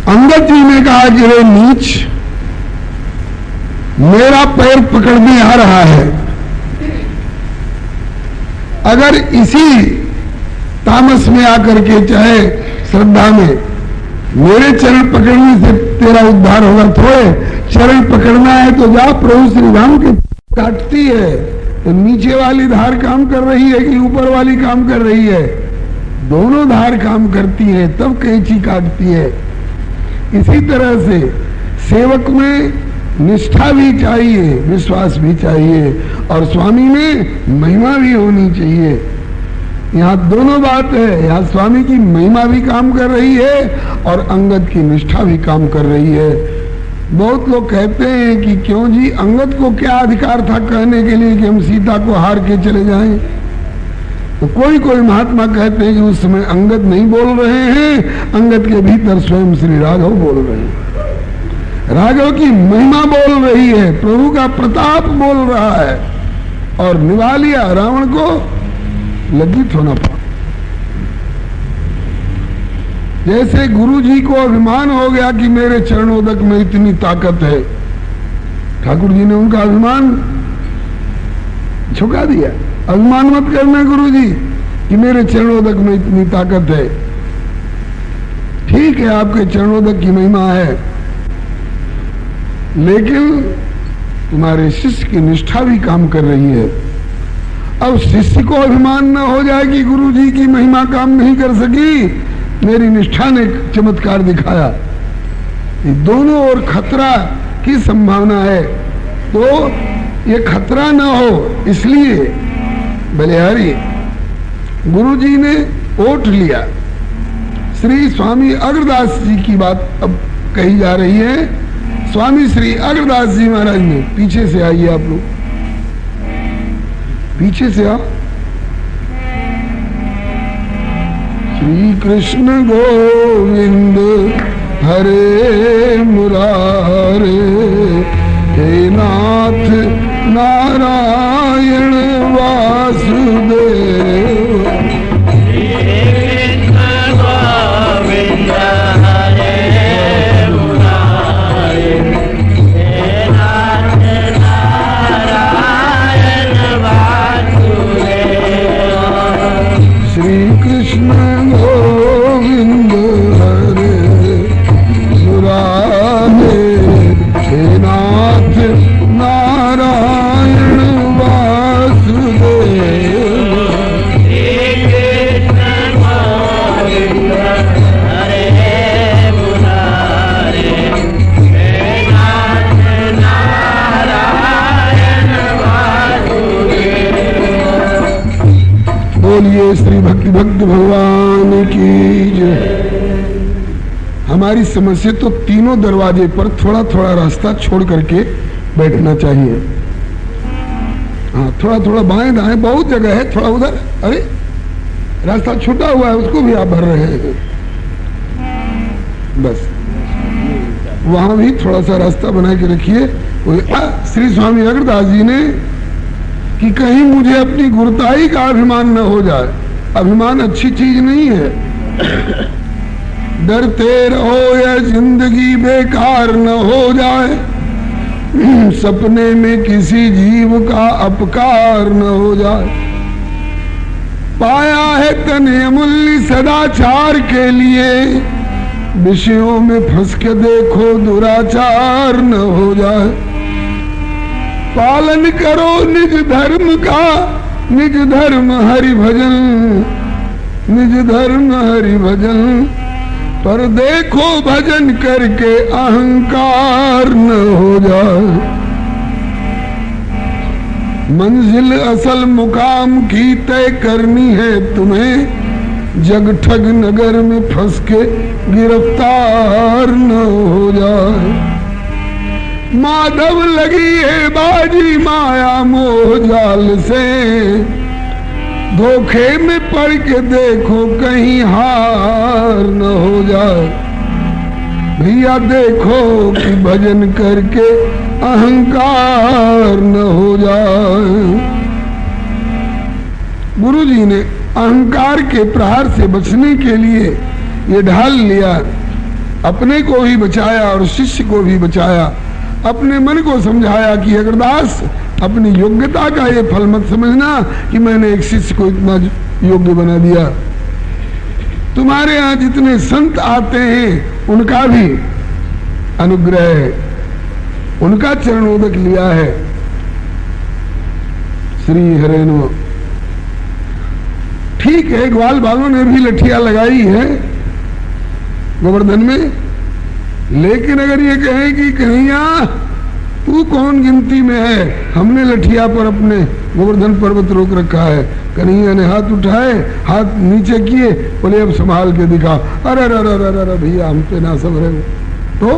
अंगद जी ने कहा कि रे नीच, मेरा पैर पकड़ने आ रहा है, अगर इसी तामस में आकर के चाहे श्रद्धा में मेरे चरण पकड़ने से तेरा उद्धार होगा, थोड़े चरण पकड़ना है तो जा, प्रभु श्री राम के काटती है तो नीचे वाली धार काम कर रही है कि ऊपर वाली काम कर रही है? दोनों धार काम करती है, तब कैंची काटती है। इसी तरह से सेवक में निष्ठा भी चाहिए, विश्वास भी चाहिए, और स्वामी में महिमा भी होनी चाहिए। यहाँ दोनों बात है, यहाँ स्वामी की महिमा भी काम कर रही है और अंगद की निष्ठा भी काम कर रही है। बहुत लोग कहते हैं कि क्यों जी, अंगद को क्या अधिकार था कहने के लिए कि हम सीता को हार के चले जाएं? तो कोई कोई महात्मा कहते हैं कि उस समय अंगद नहीं बोल रहे हैं, अंगद के भीतर स्वयं श्री राघव बोल रहे हैं। राघव की महिमा बोल रही है, प्रभु का प्रताप बोल रहा है, और निभा लिया, रावण को लज्जित होना पड़ा। जैसे गुरु जी को अभिमान हो गया कि मेरे चरणोदक में इतनी ताकत है, ठाकुर जी ने उनका अभिमान झुका दिया। अभिमान मत करना गुरु जी कि मेरे चरणोदक में इतनी ताकत है। ठीक है, आपके चरणोदक की महिमा है, लेकिन तुम्हारे शिष्य की निष्ठा भी काम कर रही है। अब शिष्य को अभिमान न हो जाए कि गुरु जी की महिमा काम नहीं कर सकी, मेरी निष्ठा ने चमत्कार दिखाया। ये दोनों ओर खतरा की संभावना है, तो ये खतरा न हो इसलिए बलिहारी गुरु जी ने ओट लिया। श्री स्वामी अग्रदास जी की बात अब कही जा रही है। स्वामी श्री अग्रदास जी महाराज ने, पीछे से आइए आप लोग, पीछे से आओ। श्री कृष्ण गोविंद हरे मुरारे, हे नाथ नारायण वासुदेव। श्री भक्ति भक्त भगवान की जय। हमारी समस्या तो तीनों दरवाजे पर थोड़ा थोड़ा रास्ता छोड़ करके बैठना चाहिए। हाँ, थोड़ा थोड़ा बाएं दाएं, बहुत जगह है, थोड़ा उधर, अरे रास्ता छूटा हुआ है उसको भी आप भर रहे हैं, बस वहां भी थोड़ा सा रास्ता बना के रखिए। श्री स्वामी अग्रदास जी ने कि कहीं मुझे अपनी गुरुताई का अभिमान न हो जाए। अभिमान अच्छी चीज नहीं है। डरते रहो या जिंदगी बेकार न हो जाए, सपने में किसी जीव का अपकार न हो जाए। पाया है तने अमूल्य सदाचार के लिए, विषयों में फंस के देखो दुराचार न हो जाए। पालन करो निज धर्म का, निज धर्म हरि भजन, निज धर्म हरि भजन। पर देखो भजन करके अहंकार न हो जाए। मंजिल असल मुकाम की तय करनी है तुम्हें, जग ठग नगर में फंस के गिरफ्तार न हो जाए। माधव लगी है बाजी माया मोह जाल से, धोखे में पड़ के देखो कहीं हार न हो जाए। भैया देखो कि भजन करके अहंकार न हो जाए। गुरु जी ने अहंकार के प्रहार से बचने के लिए ये ढाल लिया, अपने को भी बचाया और शिष्य को भी बचाया। अपने मन को समझाया कि अग्रदास अपनी योग्यता का ये फल मत समझना कि मैंने एक शिष्य को इतना योग्य बना दिया। तुम्हारे यहाँ जितने संत आते हैं उनका भी अनुग्रह है, उनका चरणोदक लिया है। श्री हरे नमः। ठीक है, ग्वाल बालों ने भी लठिया लगाई है गोवर्धन में, लेकिन अगर ये कहें कि कन्हैया तू कौन गिनती में है, हमने लठिया पर अपने गोवर्धन पर्वत रोक रखा है। कन्हैया ने हाथ उठाए, हाथ नीचे किए, बोले अब संभाल के दिखा। अरे अरे भैया हम पे ना सब रहे। तो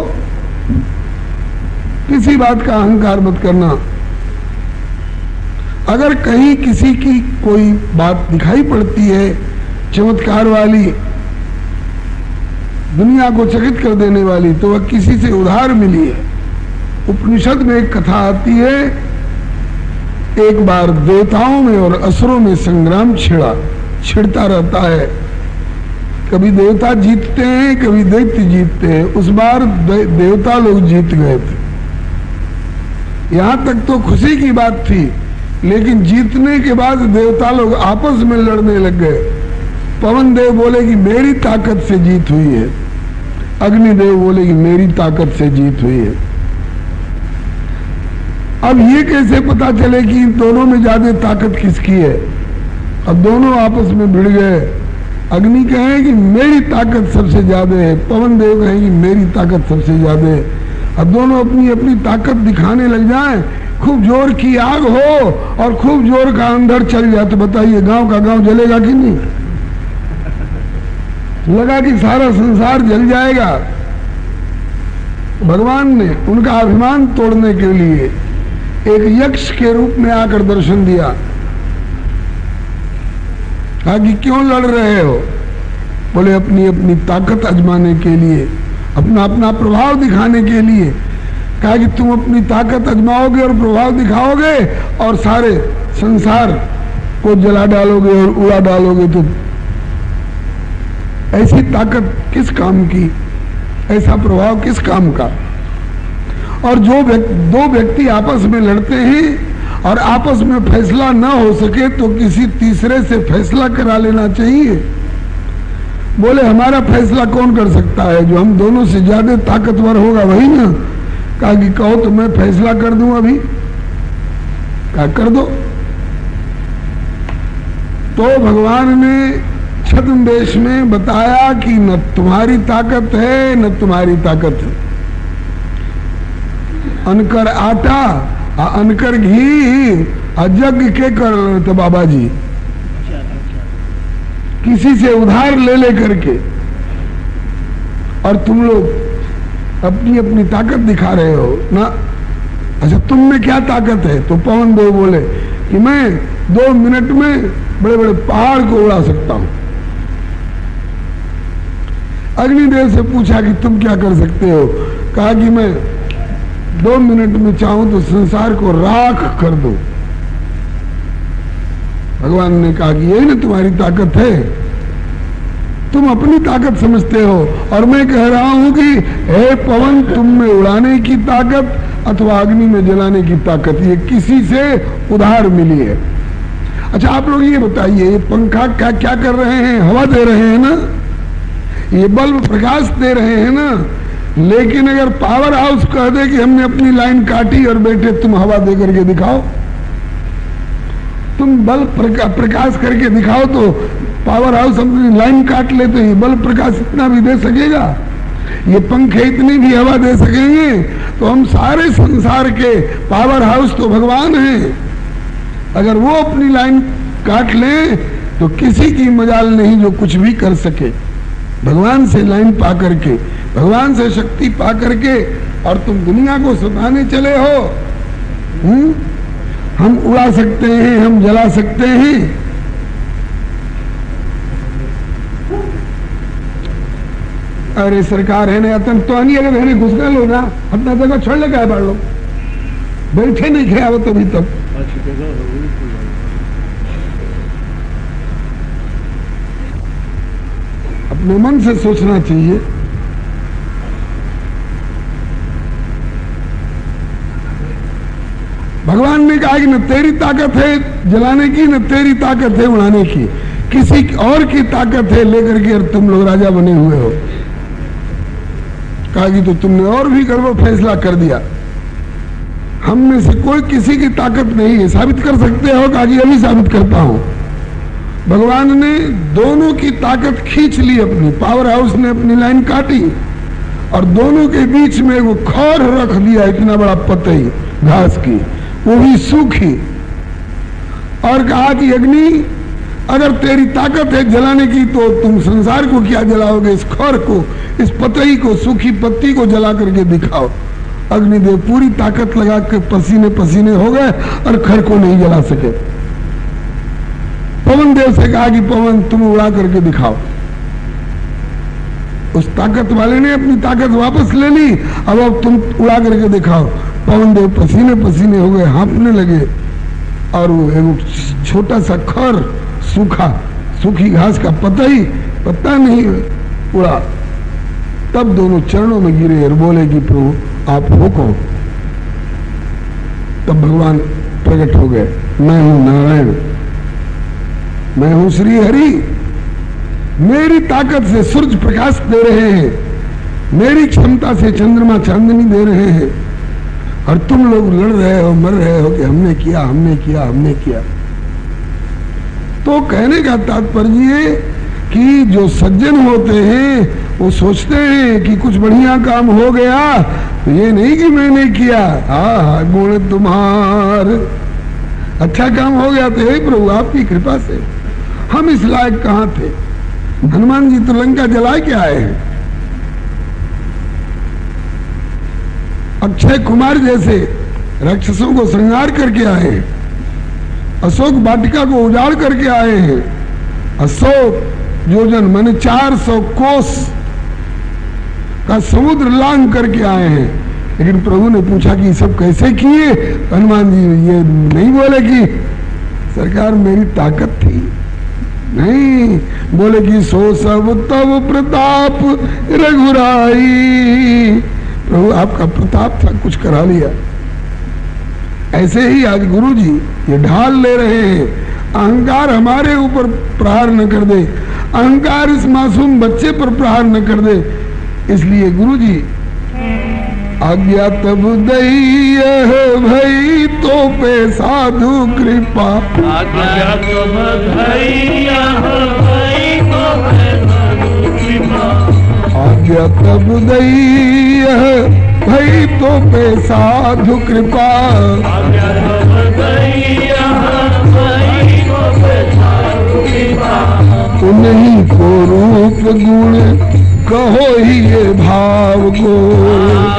किसी बात का अहंकार मत करना। अगर कहीं किसी की कोई बात दिखाई पड़ती है चमत्कार वाली, दुनिया को चकित कर देने वाली, तो वह किसी से उधार मिली है। उपनिषद में एक कथा आती है, एक बार देवताओं में और असुरों में संग्राम छिड़ता रहता है। कभी देवता जीतते हैं, कभी दैत्य जीतते हैं। उस बार देवता लोग जीत गए थे। यहां तक तो खुशी की बात थी, लेकिन जीतने के बाद देवता लोग आपस में लड़ने लग गए। पवन देव बोले कि मेरी ताकत से जीत हुई है, अग्निदेव बोले कि मेरी ताकत से जीत हुई है। अब ये कैसे पता चले कि इन दोनों में ज्यादा ताकत किसकी है? अब दोनों आपस में भिड़ गए। अग्नि कहे कि मेरी ताकत सबसे ज्यादा है, पवन देव कहे कि मेरी ताकत सबसे ज्यादा है। अब दोनों अपनी अपनी ताकत दिखाने लग जाएं, खूब जोर की आग हो और खूब जोर का अंदर चल जाए, तो बताइए गांव का गांव जलेगा कि नहीं? लगा कि सारा संसार जल जाएगा। भगवान ने उनका अभिमान तोड़ने के लिए एक यक्ष के रूप में आकर दर्शन दिया। कहा कि क्यों लड़ रहे हो? बोले अपनी अपनी ताकत आजमाने के लिए, अपना अपना प्रभाव दिखाने के लिए। कहा कि तुम अपनी ताकत आजमाओगे और प्रभाव दिखाओगे और सारे संसार को जला डालोगे और उड़ा डालोगे, तो ऐसी ताकत किस काम की, ऐसा प्रभाव किस काम का? और जो दो व्यक्ति आपस में लड़ते हैं और आपस में फैसला न हो सके तो किसी तीसरे से फैसला करा लेना चाहिए। बोले हमारा फैसला कौन कर सकता है? जो हम दोनों से ज्यादा ताकतवर होगा वही ना। कहा कि कहो तो मैं फैसला कर दूं अभी। कहा कर दो। तो भगवान ने छद्मवेश में बताया कि न तुम्हारी ताकत है न तुम्हारी ताकत है। अनकर आटा अनकर घी यज्ञ के कर तो बाबा जी किसी से उधार ले करके, और तुम लोग अपनी अपनी ताकत दिखा रहे हो ना। अच्छा तुम में क्या ताकत है? तो पवन देव बोले कि मैं 2 मिनट में बड़े बड़े पहाड़ को उड़ा सकता हूं। अग्निदेव से पूछा कि तुम क्या कर सकते हो? कहा कि मैं 2 मिनट में चाहूं तो संसार को राख कर दूं। भगवान ने कहा कि यही ना तुम्हारी ताकत है, तुम अपनी ताकत समझते हो, और मैं कह रहा हूं कि हे पवन तुम में उड़ाने की ताकत अथवा अग्नि में जलाने की ताकत ये किसी से उधार मिली है। अच्छा आप लोग ये बताइए, ये पंखा क्या क्या कर रहे हैं? हवा दे रहे हैं ना, ये बल्ब प्रकाश दे रहे हैं ना। लेकिन अगर पावर हाउस कह दे कि हमने अपनी लाइन काटी और बेटे तुम हवा दे करके दिखाओ, तुम बल्ब प्रकाश करके दिखाओ, तो पावर हाउस अपनी लाइन काट ले तो ये बल्ब प्रकाश इतना भी दे सकेगा, ये पंखे इतनी भी हवा दे सकेंगे? तो हम सारे संसार के पावर हाउस तो भगवान हैं। अगर वो अपनी लाइन काट लें तो किसी की मजाल नहीं जो कुछ भी कर सके। भगवान से लाइन पा करके, भगवान से शक्ति पा करके, और तुम दुनिया को सताने चले हो। हम उड़ा सकते हैं, हम जला सकते हैं। अरे सरकार है ना आतंक तो नहीं, अगर है घुस गए लोग ना अपना जगह छोड़ ले गए, लोग बैठे नहीं खे आवत अभी तक। अपने मन से सोचना चाहिए। भगवान ने कहा कि न तेरी ताकत है जलाने की, न तेरी ताकत है उड़ाने की, किसी और की ताकत है लेकर के और तुम लोग राजा बने हुए हो। कहा कि तो तुमने और भी गड़बड़ फैसला कर दिया, हम में से कोई किसी की ताकत नहीं है, साबित कर सकते हो? कहा कि अभी साबित करता हूं। भगवान ने दोनों की ताकत खींच ली अपनी, पावर हाउस ने अपनी लाइन काटी और दोनों के बीच में वो खौर रख दिया, इतना बड़ा पतई घास की, वो भी सूखी, और कहा कि अग्नि अगर तेरी ताकत है जलाने की तो तुम संसार को क्या जलाओगे, इस खौर को, इस पतई को, सूखी पत्ती को जला करके दिखाओ। अग्निदेव पूरी ताकत लगा के पसीने पसीने हो गए और खर को नहीं जला सके। पवन देव से कहा कि पवन तुम उड़ा करके दिखाओ। उस ताकत वाले ने अपनी ताकत वापस ले ली, अब तुम उड़ा करके दिखाओ। पवन देव पसीने पसीने हो गए, हाँफने लगे, और वो एक छोटा सा खर, सूखा, सूखी घास का पत्ता नहीं उड़ा। तब दोनों चरणों में गिरे और बोले कि प्रभु आप हो कौन? तब भगवान प्रकट हो गए, मैं हूं नारायण, मैं हूं श्री हरि। मेरी ताकत से सूरज प्रकाश दे रहे हैं, मेरी क्षमता से चंद्रमा चांदनी दे रहे हैं, और तुम लोग लड़ रहे हो, मर रहे हो कि हमने किया, हमने किया, हमने किया। तो कहने का तात्पर्य ये कि जो सज्जन होते हैं वो सोचते हैं कि कुछ बढ़िया काम हो गया, तो ये नहीं कि मैंने किया, गुण तुम्हार, अच्छा काम हो गया तो हे प्रभु आपकी कृपा से। हम इस लायक कहां थे? हनुमान जी तो लंका जला के आए हैं। अक्षय कुमार जैसे राक्षसों को संहार करके आए हैं, अशोक वाटिका को उजाड़ करके आए हैं, अशोक योजन माने 400 कोस का समुद्र लांग करके आए हैं। लेकिन प्रभु ने पूछा कि सब कैसे किए? हनुमान जी ये नहीं बोले कि सरकार मेरी ताकत थी, नहीं, बोले कि सो सब तब प्रताप रघुराई, प्रभु आपका प्रताप था, कुछ करा लिया। ऐसे ही आज गुरु जी ये ढाल ले रहे हैं, अहंकार हमारे ऊपर प्रहार न कर दे, अहंकार इस मासूम बच्चे पर प्रहार न कर दे। इसलिए गुरु जी आज्ञा तब दई भई तो पे साधु कृपा, आज्ञा तब दई भई तो पे साधु कृपा, आज्ञा तब दई भई तो पे साधु कृपा, आज्ञा तब दई भई तो पे साधु कृपा, उन्हीं को रूप गुण कहो ही ये भाव को,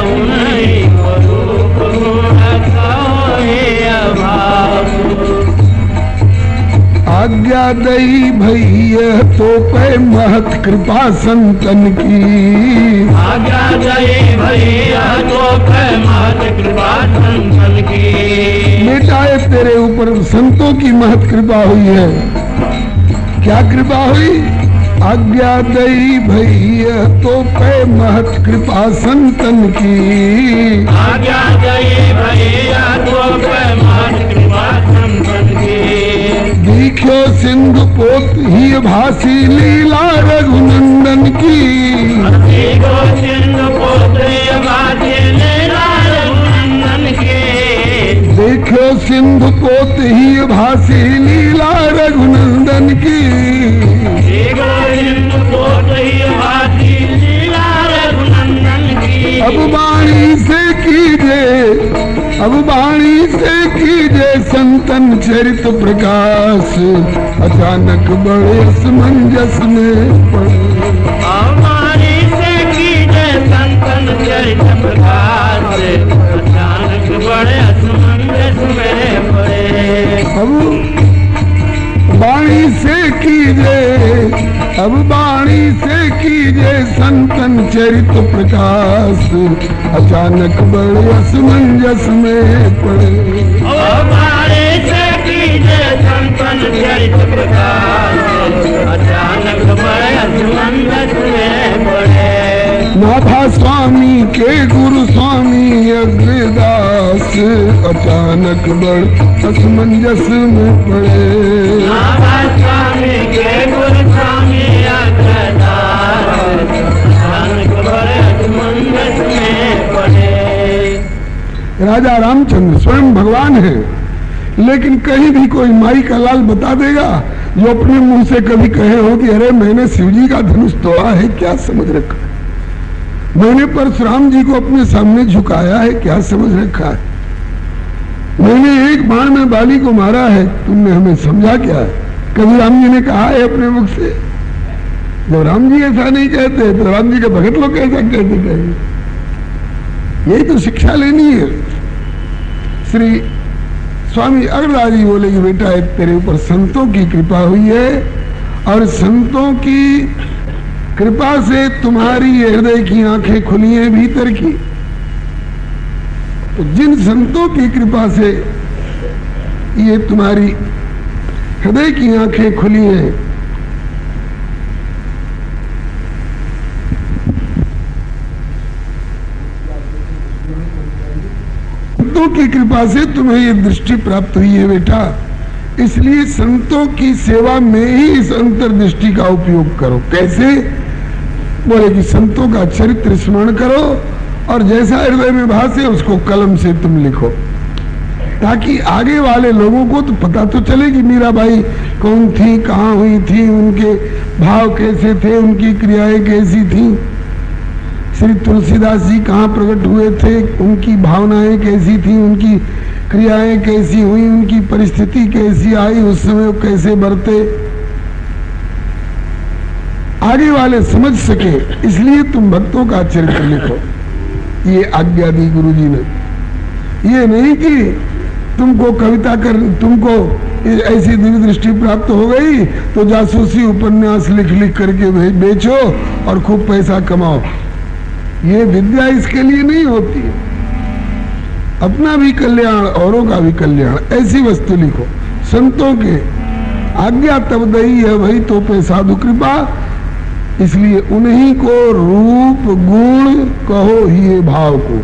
उन्हीं को रूप गुण कहो ये भाव को, आज्ञा दई भैया तो पे महत कृपा संतन की, आज्ञा दई भैया तो पे महत कृपा संतन की, बेटाए तेरे ऊपर संतों की महत कृपा हुई है। क्या कृपा हुई? आज्ञा दई भैया तो पे महत कृपा संतन की, आज्ञा दई भैया तो पे महत कृपा संतन की, दिख्यो सिंधु पोत ही भासी लीला रघुनंदन की, दिख्यो सिंधु पोत ही भासी लीला रघुनंदन की, देखो सिंधु पोत ही भासी लीला रघुनंदन की, अब वाणी से कीजे संतन चरित प्रकाश, अचानक बड़े असमंजस में पड़े। वाणी से कीजे संतन चरित प्रकाश, अचानक बड़े असमंजस में पड़े। वाणी से कीजे, अब वाणी से कीजे संतन चरित प्रकाश, अचानक बड़े असमंजस में पड़े। वाणी से कीजे संतन चरित प्रकाश, अचानक बड़े असमंजस में पड़े। नाथा स्वामी के गुरु स्वामी अग्रदास, अचानक बड़े असमंजस में पड़े। नाथा स्वामी के गुरु स्वामी अग्रदास, अचानक बड़े असमंजस में पड़े। राजा रामचंद्र स्वयं भगवान है, लेकिन कहीं भी कोई माई का लाल बता देगा जो अपने मुंह से कभी कहे हो कि अरे मैंने शिवजी का धनुष तोड़ा है, क्या समझ रखा, मैंने परशुराम जी को अपने सामने झुकाया है, क्या समझ रखा है, मैंने एक बाण में बाली को मारा है, तुमने हमें समझा क्या है। कभी राम जी ने कहा है अपने मुख से? जब राम जी ऐसा नहीं कहते तो राम जी के भगत लोग कैसा कहते कहेंगे? यही तो शिक्षा लेनी है। श्री स्वामी अग्रदास जी बोले कि बेटा तेरे ऊपर संतों की कृपा हुई है, और संतों की कृपा से तुम्हारी हृदय की आंखें खुली हैं भीतर की। तो जिन संतों की कृपा से ये तुम्हारी हृदय की आंखें खुली हैं, संतों की कृपा से तुम्हें ये दृष्टि प्राप्त हुई है बेटा, इसलिए संतों की सेवा में ही इस अंतर्दृष्टि का उपयोग करो। कैसे? बोले कि संतों का चरित्र स्मरण करो और जैसा हृदय में भासे उसको कलम से तुम लिखो, ताकि आगे वाले लोगों को तो पता तो चले कि मीराबाई कौन थी, कहाँ हुई थी, उनके भाव कैसे थे, उनकी क्रियाएं कैसी थी, श्री तुलसीदास जी कहाँ प्रकट हुए थे, उनकी भावनाएं कैसी थी, उनकी क्रियाएं कैसी हुई, उनकी परिस्थिति कैसी आई, उस समय वो कैसे बरते, आगे वाले समझ सके, इसलिए तुम भक्तों का चरित्र लिखो। ये आज्ञा दी गुरु जी ने। ये नहीं कि तुमको कविता कर, तुमको ऐसी दिव्य दृष्टि प्राप्त हो गई तो जासूसी उपन्यास लिख लिख करके बेचो और खूब पैसा कमाओ। ये विद्या इसके लिए नहीं होती है। अपना भी कल्याण, औरों का भी कल्याण, ऐसी वस्तु लिखो। संतों के आज्ञा तब दई है वही तो पे साधु कृपा, इसलिए उन्हीं को रूप गुण कहो ही भाव को।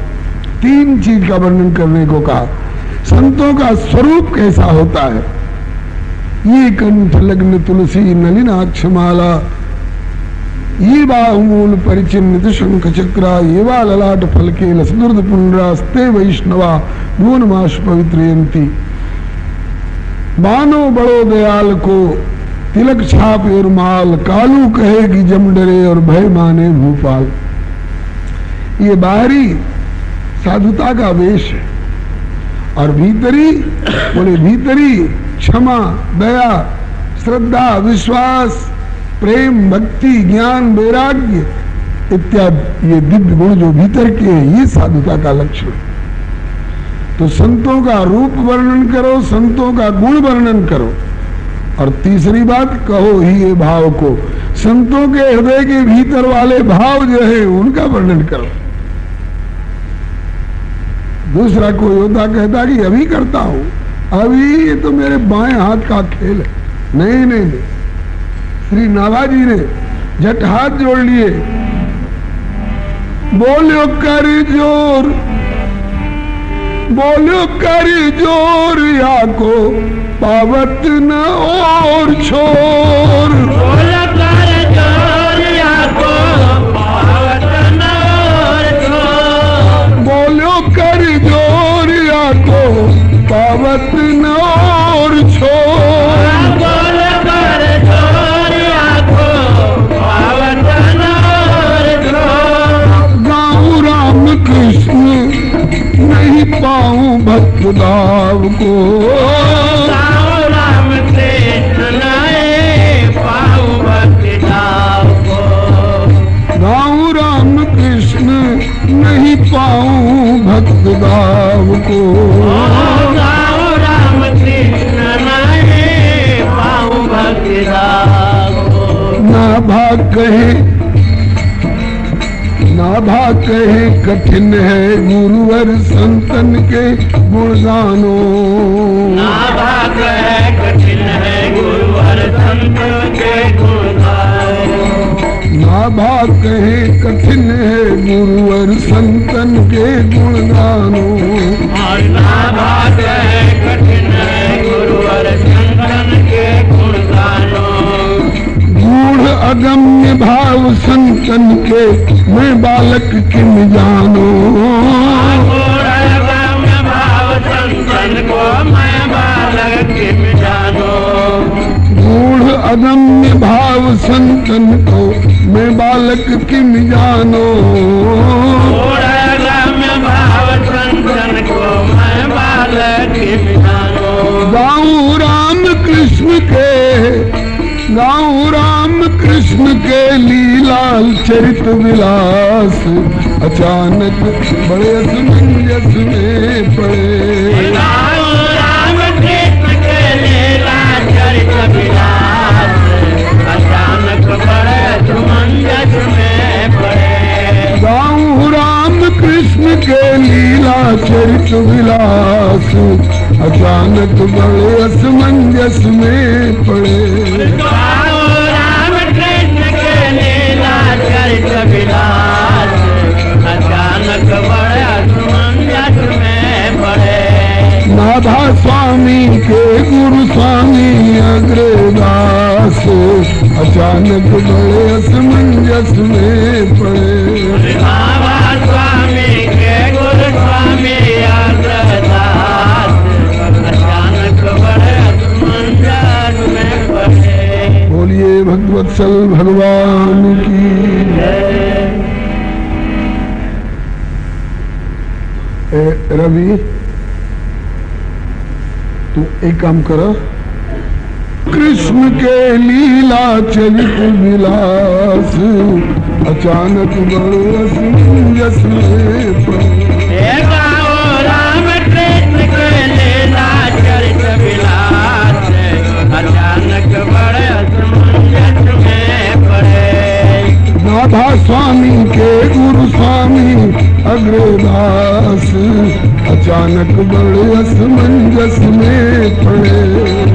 तीन चीज का वर्णन करने को कहा। संतों का स्वरूप कैसा होता है? ये कंठ लग्न तुलसी नलिनाक्ष माला, ये बाहुमूल परिचिन्नित शंख चक्रा, ये वा ललाट फलके लसदुर्द पुंड्रास्ते वैष्णवा भुवन माश पवित्रयंती। बानो बड़ो दयाल को तिलक छाप और माल, कालू कहेगी जम डरे और भय माने भूपाल। ये बाहरी साधुता का वेश है, और भीतरी बोले भीतरी क्षमा, दया, श्रद्धा, विश्वास, प्रेम, भक्ति, ज्ञान, वैराग्य इत्यादि ये दिव्य गुण जो भीतर के हैं, ये साधुता का लक्षण। तो संतों का रूप वर्णन करो, संतों का गुण वर्णन करो, और तीसरी बात कहो ही ये भाव को। संतों के हृदय के भीतर वाले भाव जो है उनका वर्णन करो। दूसरा कोई होता कहता कि अभी करता हूं, अभी ये तो मेरे बाएं हाथ का खेल है। नहीं नहीं नहीं, श्री नाभाजी ने झट हाथ जोड़ लिए, बोलो कर जोर, बोलो कर जोर या को पावत न और छोर। बोलो कर जोर या को पावत न और छोर। बोलो कर जोर या को पावत न और छोर। बोलो कर जोर या को पावत न और छोर। गाऊं राम कृष्ण नहीं पाऊं दाव को। गाओ राम कृष्ण नए पाऊ भक्ति दाव को। गाऊं राम कृष्ण नहीं पाऊं भक्त दाव को। गाओ राम कृष्ण नए पाऊ भक्ति दाव को। ना भाग कहे कठिन है गुरुवर संतन के गुणगानो। ना भाग है कठिन है गुरुवर संतन के गुणगानो। ना भाग कहे कठिन है गुरुवर संतन के गुणगानो। और ना भाग है कठिन है गुरुवर संतन के गुणगानो। गूढ़ अगम्य भाव संतन के मैं बालक किम जानो। गूढ़ अगम्य भाव संतन को मैं बालक किम जानो। गूढ़ अगम्य भाव संतन को मैं बालक किम जानो। गूढ़ अगम्य भाव संतन को मैं बालक किम जानो। गाऊं राम कृष्ण के लीलाल चरित विलास अचानक बड़े असमंजस में पड़े। गाओ राम कृष्ण के लीला चरित विलास अचानक बड़े असमंजस में पड़े। गाऊं राम कृष्ण के लीला चरित विलास अचानक बड़े असमंजस में पड़े। गाओ राम कृष्ण के लीला चरित विलास अचानक बड़े असमंजस में पड़े। नाथा स्वामी के गुरु स्वामी अग्रदास अचानक बड़े असमंजस में पड़े। नाथा स्वामी के गुरु स्वामी अग्रदास अचानक बड़े असमंजस में पड़े। बोलिए भगवत्सल भगवान की रवि। तू एक काम करो, कृष्ण के लीला चरित विलास अचानक बड़े असमंजस में पड़े। गाओ राम कृष्ण के लीला चरित विलास अचानक बड़े असमंजस में पड़े। नाथा स्वामी के गुरु स्वामी अग्रदास अचानक बड़े असमंजस में पड़े।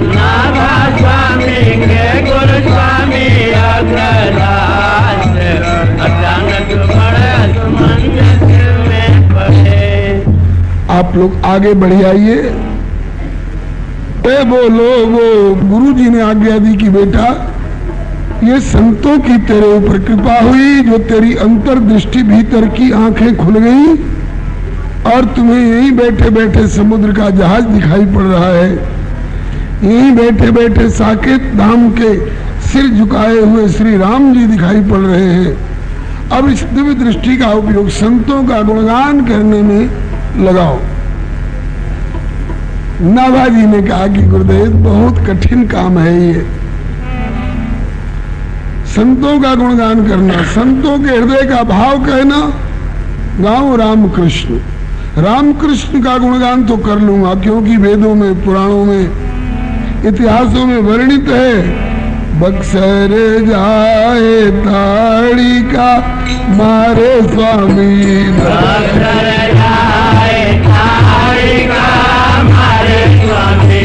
नाथा स्वामी के गुरु स्वामी अग्रदास अचानक बड़े असमंजस में पड़े। आप लोग आगे बढ़ आइए। बोलो वो गुरुजी ने आज्ञा दी कि बेटा ये संतों की तेरे ऊपर कृपा हुई जो तेरी अंतर्दृष्टि भीतर की आंखें खुल गई और तुम्हें यहीं बैठे बैठे समुद्र का जहाज दिखाई पड़ रहा है। यहीं बैठे बैठे साकेत धाम के सिर झुकाए हुए श्री राम जी दिखाई पड़ रहे हैं। अब इस दिव्य दृष्टि का उपयोग संतों का गुणगान करने में लगाओ। नाभाजी ने कहा कि गुरुदेव बहुत कठिन काम है ये, संतों का गुणगान करना, संतों के हृदय का भाव कहना। गाओ राम कृष्ण का गुणगान तो कर लूंगा क्योंकि वेदों में पुराणों में इतिहासों में वर्णित है। बक्सर जाए ताड़ी का मारे स्वामी, बक्सर जाए ताड़ी का मारे स्वामी,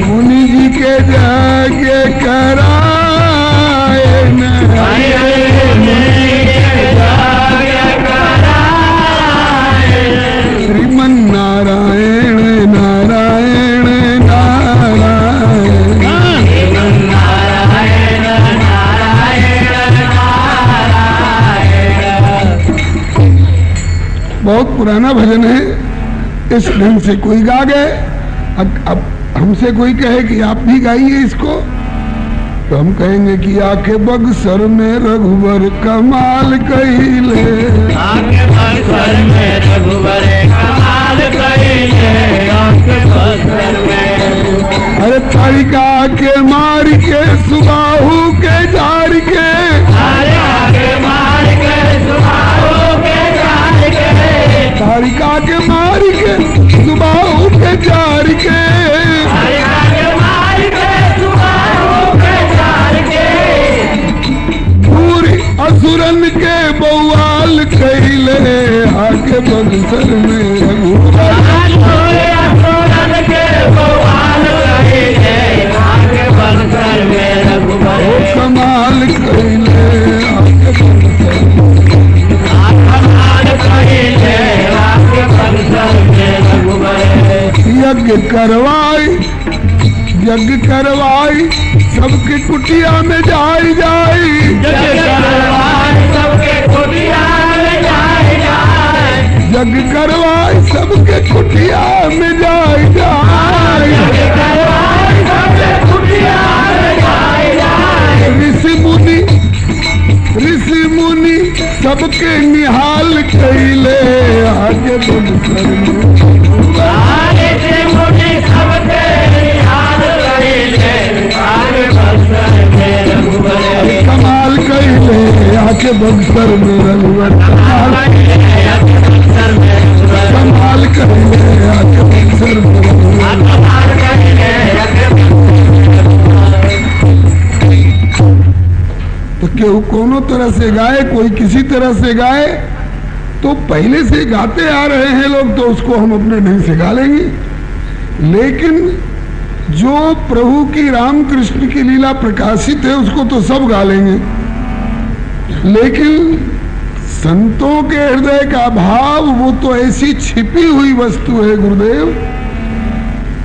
मुनि जी के जाके कराए न श्रीमन नारायण नारायण नारायण। बहुत पुराना भजन है, इस ढंग से कोई गा गए। अब हमसे कोई कहे कि आप भी गाइए इसको, तो हम कहेंगे कि आके बक्सर में रघुवर कमाल कहिले, आके बक्सर में रघुवर कमाल कमाल कइले आंख बंसर में। अरे तारिका के मार के सुबाहू के जार के, तारिका के मार के सुबाहू के जार के, तारिका के मार के सुबाहू के जार के, तारिका के मार के सुबाहू के जार के, पूरी असुरन के बवाल कइले आके बंसर में रघुवर। असुरन के बवाल कइले आके बंसर में रघुवर। कमाल कइले आके बंसर में, कमाल कइले आके बंसर में रघुवर। यज्ञ करवाई यज्ञ करवाई सबकी कुटिया में जाई जाई, यज्ञ करवाई सबके कुटिया में जाई जाई, यज्ञ करवाई सबके कुटिया में जाई जाई, यज्ञ करवाई सबके कुटिया में जाई जाई। ऋषि मुनि सबके निहाल कइले आगे बंसर में। ऋषि मुनि सबके निहाल कइले आगे बंसर में रघुवर। कमाल कइले आके बंसर में रघुवर। कमाल कइले आके बंसर में रघुवर। तो केहू कोनो तरह से गाए, कोई किसी तरह से गाए, तो पहले से गाते आ रहे हैं लोग तो उसको हम अपने ढंग से गा लेंगे। लेकिन जो प्रभु की रामकृष्ण की लीला प्रकाशित है उसको तो सब गा लेंगे, लेकिन संतों के हृदय का भाव वो तो ऐसी छिपी हुई वस्तु है गुरुदेव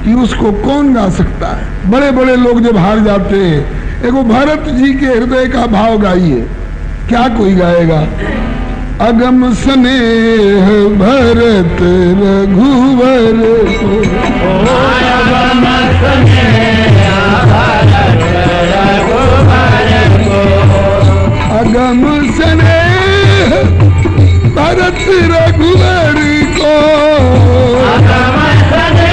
कि उसको कौन गा सकता है। बड़े बड़े लोग जब हार जाते हैं, एगो भरत जी के हृदय का भाव गाइए, क्या कोई गाएगा? अगम स्नेह भरत रघुवर को, अगम स्नेह भरत रघुवर को, अगम स्नेह भरत रघुवर को, अगम स्नेह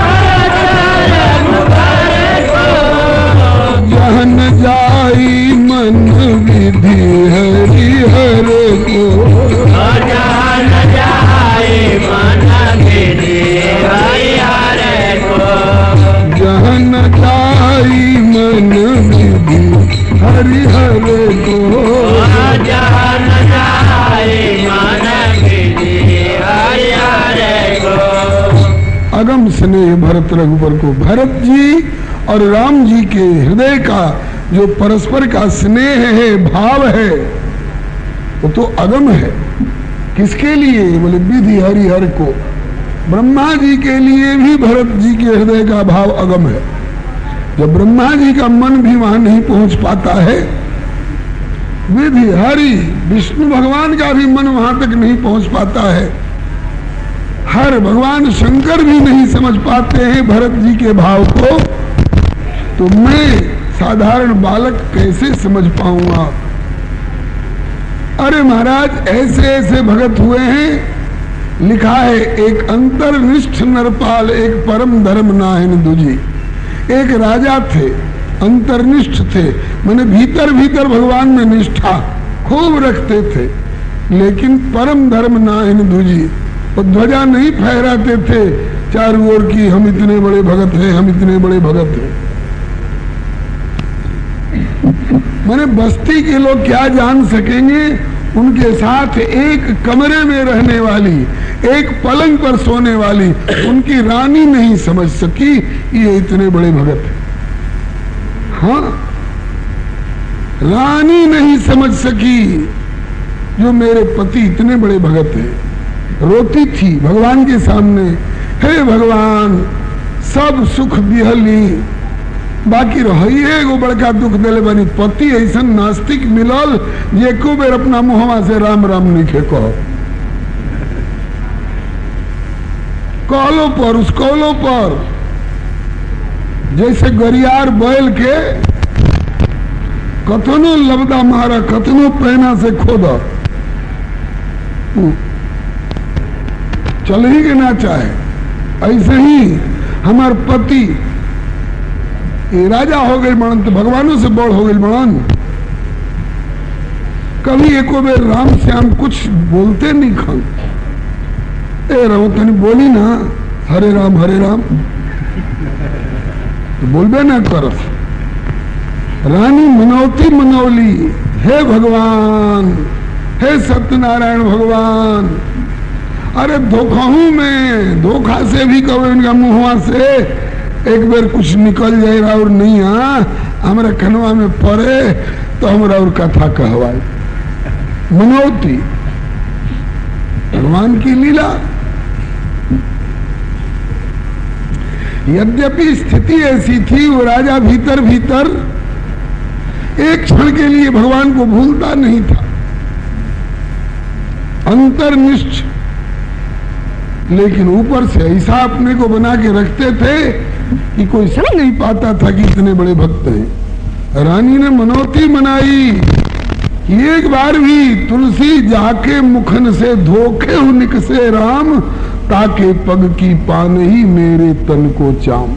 भरत रघुवर को, जहन जाई मन विधि हरिहर को, जहन जाई मन विधि हरिहर को, जहन जाई मन विधि हरिहर को, जहन जाई मन विधि हरिहर को। अगम स्नेह भरत रघुवर को। भरत जी और राम जी के हृदय का जो परस्पर का स्नेह है, भाव है, वो तो अगम है। किसके लिए? बोले विधि हरिहर को। ब्रह्मा जी के लिए भी भरत जी के हृदय का भाव अगम है। जब ब्रह्मा जी का मन भी वहां नहीं पहुंच पाता है, विधि हरि विष्णु भगवान का भी मन वहां तक नहीं पहुंच पाता है, हर भगवान शंकर भी नहीं समझ पाते हैं भरत जी के भाव को, तो मैं साधारण बालक कैसे समझ पाऊंगा? अरे महाराज, ऐसे ऐसे भगत हुए हैं। लिखा है, एक अंतर्निष्ठ नरपाल एक परम धर्म नाहिन दूजी। एक राजा थे, अंतर्निष्ठ थे, माने भीतर भीतर भगवान में निष्ठा खूब रखते थे, लेकिन परम धर्म नाहिन दूजी। वो ध्वजा नहीं फहराते थे चारों ओर की, हम इतने बड़े भगत हैं, हम इतने बड़े भगत हैं। माने बस्ती के लोग क्या जान सकेंगे? उनके साथ एक कमरे में रहने वाली, एक पलंग पर सोने वाली उनकी रानी नहीं समझ सकी ये इतने बड़े भगत हैं। हाँ, रानी नहीं समझ सकी जो मेरे पति इतने बड़े भगत हैं। रोती थी भगवान के सामने, हे भगवान सब सुख दिहली, बाकी रही एगो बड़का दुख दिले बनी, पति ऐसा नास्तिक मिलल जे को बेर अपना मुहवा से राम राम नहीं खे कहलो पर, उस कहलो पर जैसे गरियार बैल के कतनो लबदा मारा, कतनो पैना से खोदा, चल ही के ना चाहे। ऐसे ही हमार पति ये राजा हो गए बनन तो भगवानों से बड़ हो गए बनन। कभी एको बेर राम श्याम कुछ बोलते नहीं खन। ए रहो तनी बोली ना हरे राम तो बोलबे ना कर। रानी मनौती मनौली, हे भगवान, हे सत्यनारायण भगवान, अरे धोखा हूं मैं, धोखा से भी कहो इनका मुंहवा से एक बार कुछ निकल जाए और नहीं हमारे कनवा में पड़े तो हमारा और कथा कहवाए। मनौती भगवान की लीला। यद्यपि स्थिति ऐसी थी, वो राजा भीतर भीतर एक क्षण के लिए भगवान को भूलता नहीं था, अंतर्निष्ठ, लेकिन ऊपर से ऐसा अपने को बना के रखते थे कि कोई समझ नहीं पाता था कि इतने बड़े भक्त हैं। रानी ने मनौती मनाई कि एक बार भी तुलसी जाके मुखन से धोखे हु निकसे राम, ताके पग की पान ही मेरे तन को चाम।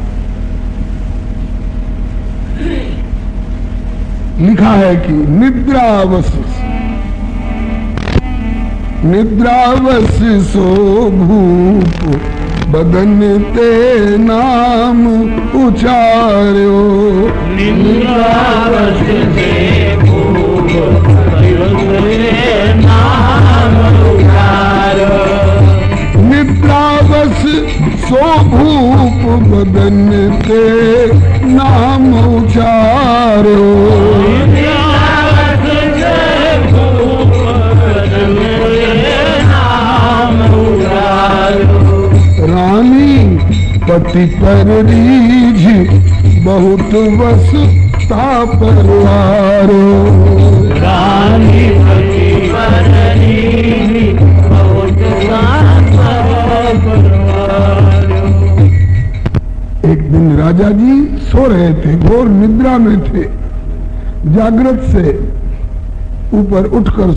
लिखा है कि निद्रावश सो भूप बदन ते नाम उचार्यो। निद्रावश से भूप बदन ते नाम उचार्यो। निद्रावश सो भूप बदन ते नाम उचार्यो। रानी पति पर रीझ बहुत वस ता परवारो। रानी पति पर रीझ बहुत वस ता परवारो। एक दिन राजा जी सो रहे थे, घोर निद्रा में थे। जागृत से ऊपर उठकर